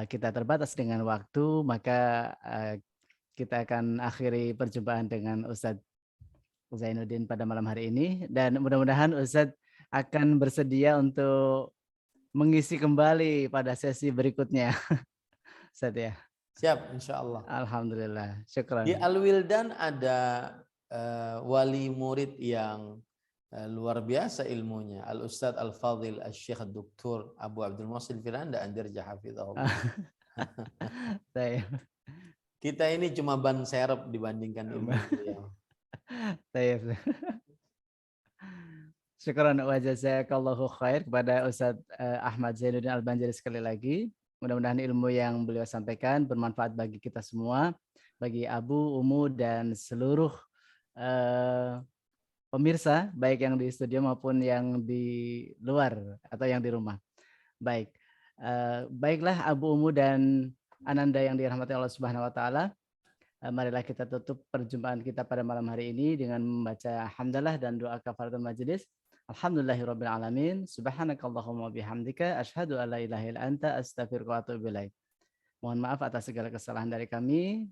kita terbatas dengan waktu, maka kita akan akhiri perjumpaan dengan Ustadz Zainuddin pada malam hari ini, dan mudah-mudahan Ustadz akan bersedia untuk mengisi kembali pada sesi berikutnya. Ustadz ya.
Siap, insya Allah.
Alhamdulillah, syukran.
Di Al-Wildan ada wali murid yang luar biasa ilmunya. Al-Ustadz Al-Fadhil Al-Syekh Dr. Abu Abdul Muhsin Firanda Andirja hafizahullah. Kita ini cuma ban serep dibandingkan ilmu beliau.
Syukran wa jazakallahu khair kepada Ustadz Ahmad Zainuddin Al-Banjari sekali lagi. Mudah-mudahan ilmu yang beliau sampaikan bermanfaat bagi kita semua, bagi Abu, Umu, dan seluruh pemirsa, baik yang di studio maupun yang di luar atau yang di rumah. Baik, baiklah Abu, Umu, dan Ananda yang dirahmati Allah Subhanahu wa taala. Marilah kita tutup perjumpaan kita pada malam hari ini dengan membaca hamdalah dan doa kafaratul majelis. Alhamdulillahirabbil alamin. Subhanakallahumma bihamdika asyhadu an la ilaha illa anta astaghfiruka wa atubu ilaik. Mohon maaf atas segala kesalahan dari kami.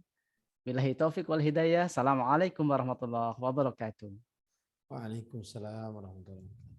Billahi taufik wal hidayah. Assalamualaikum warahmatullahi wabarakatuh.
Waalaikumsalam warahmatullahi wabarakatuh.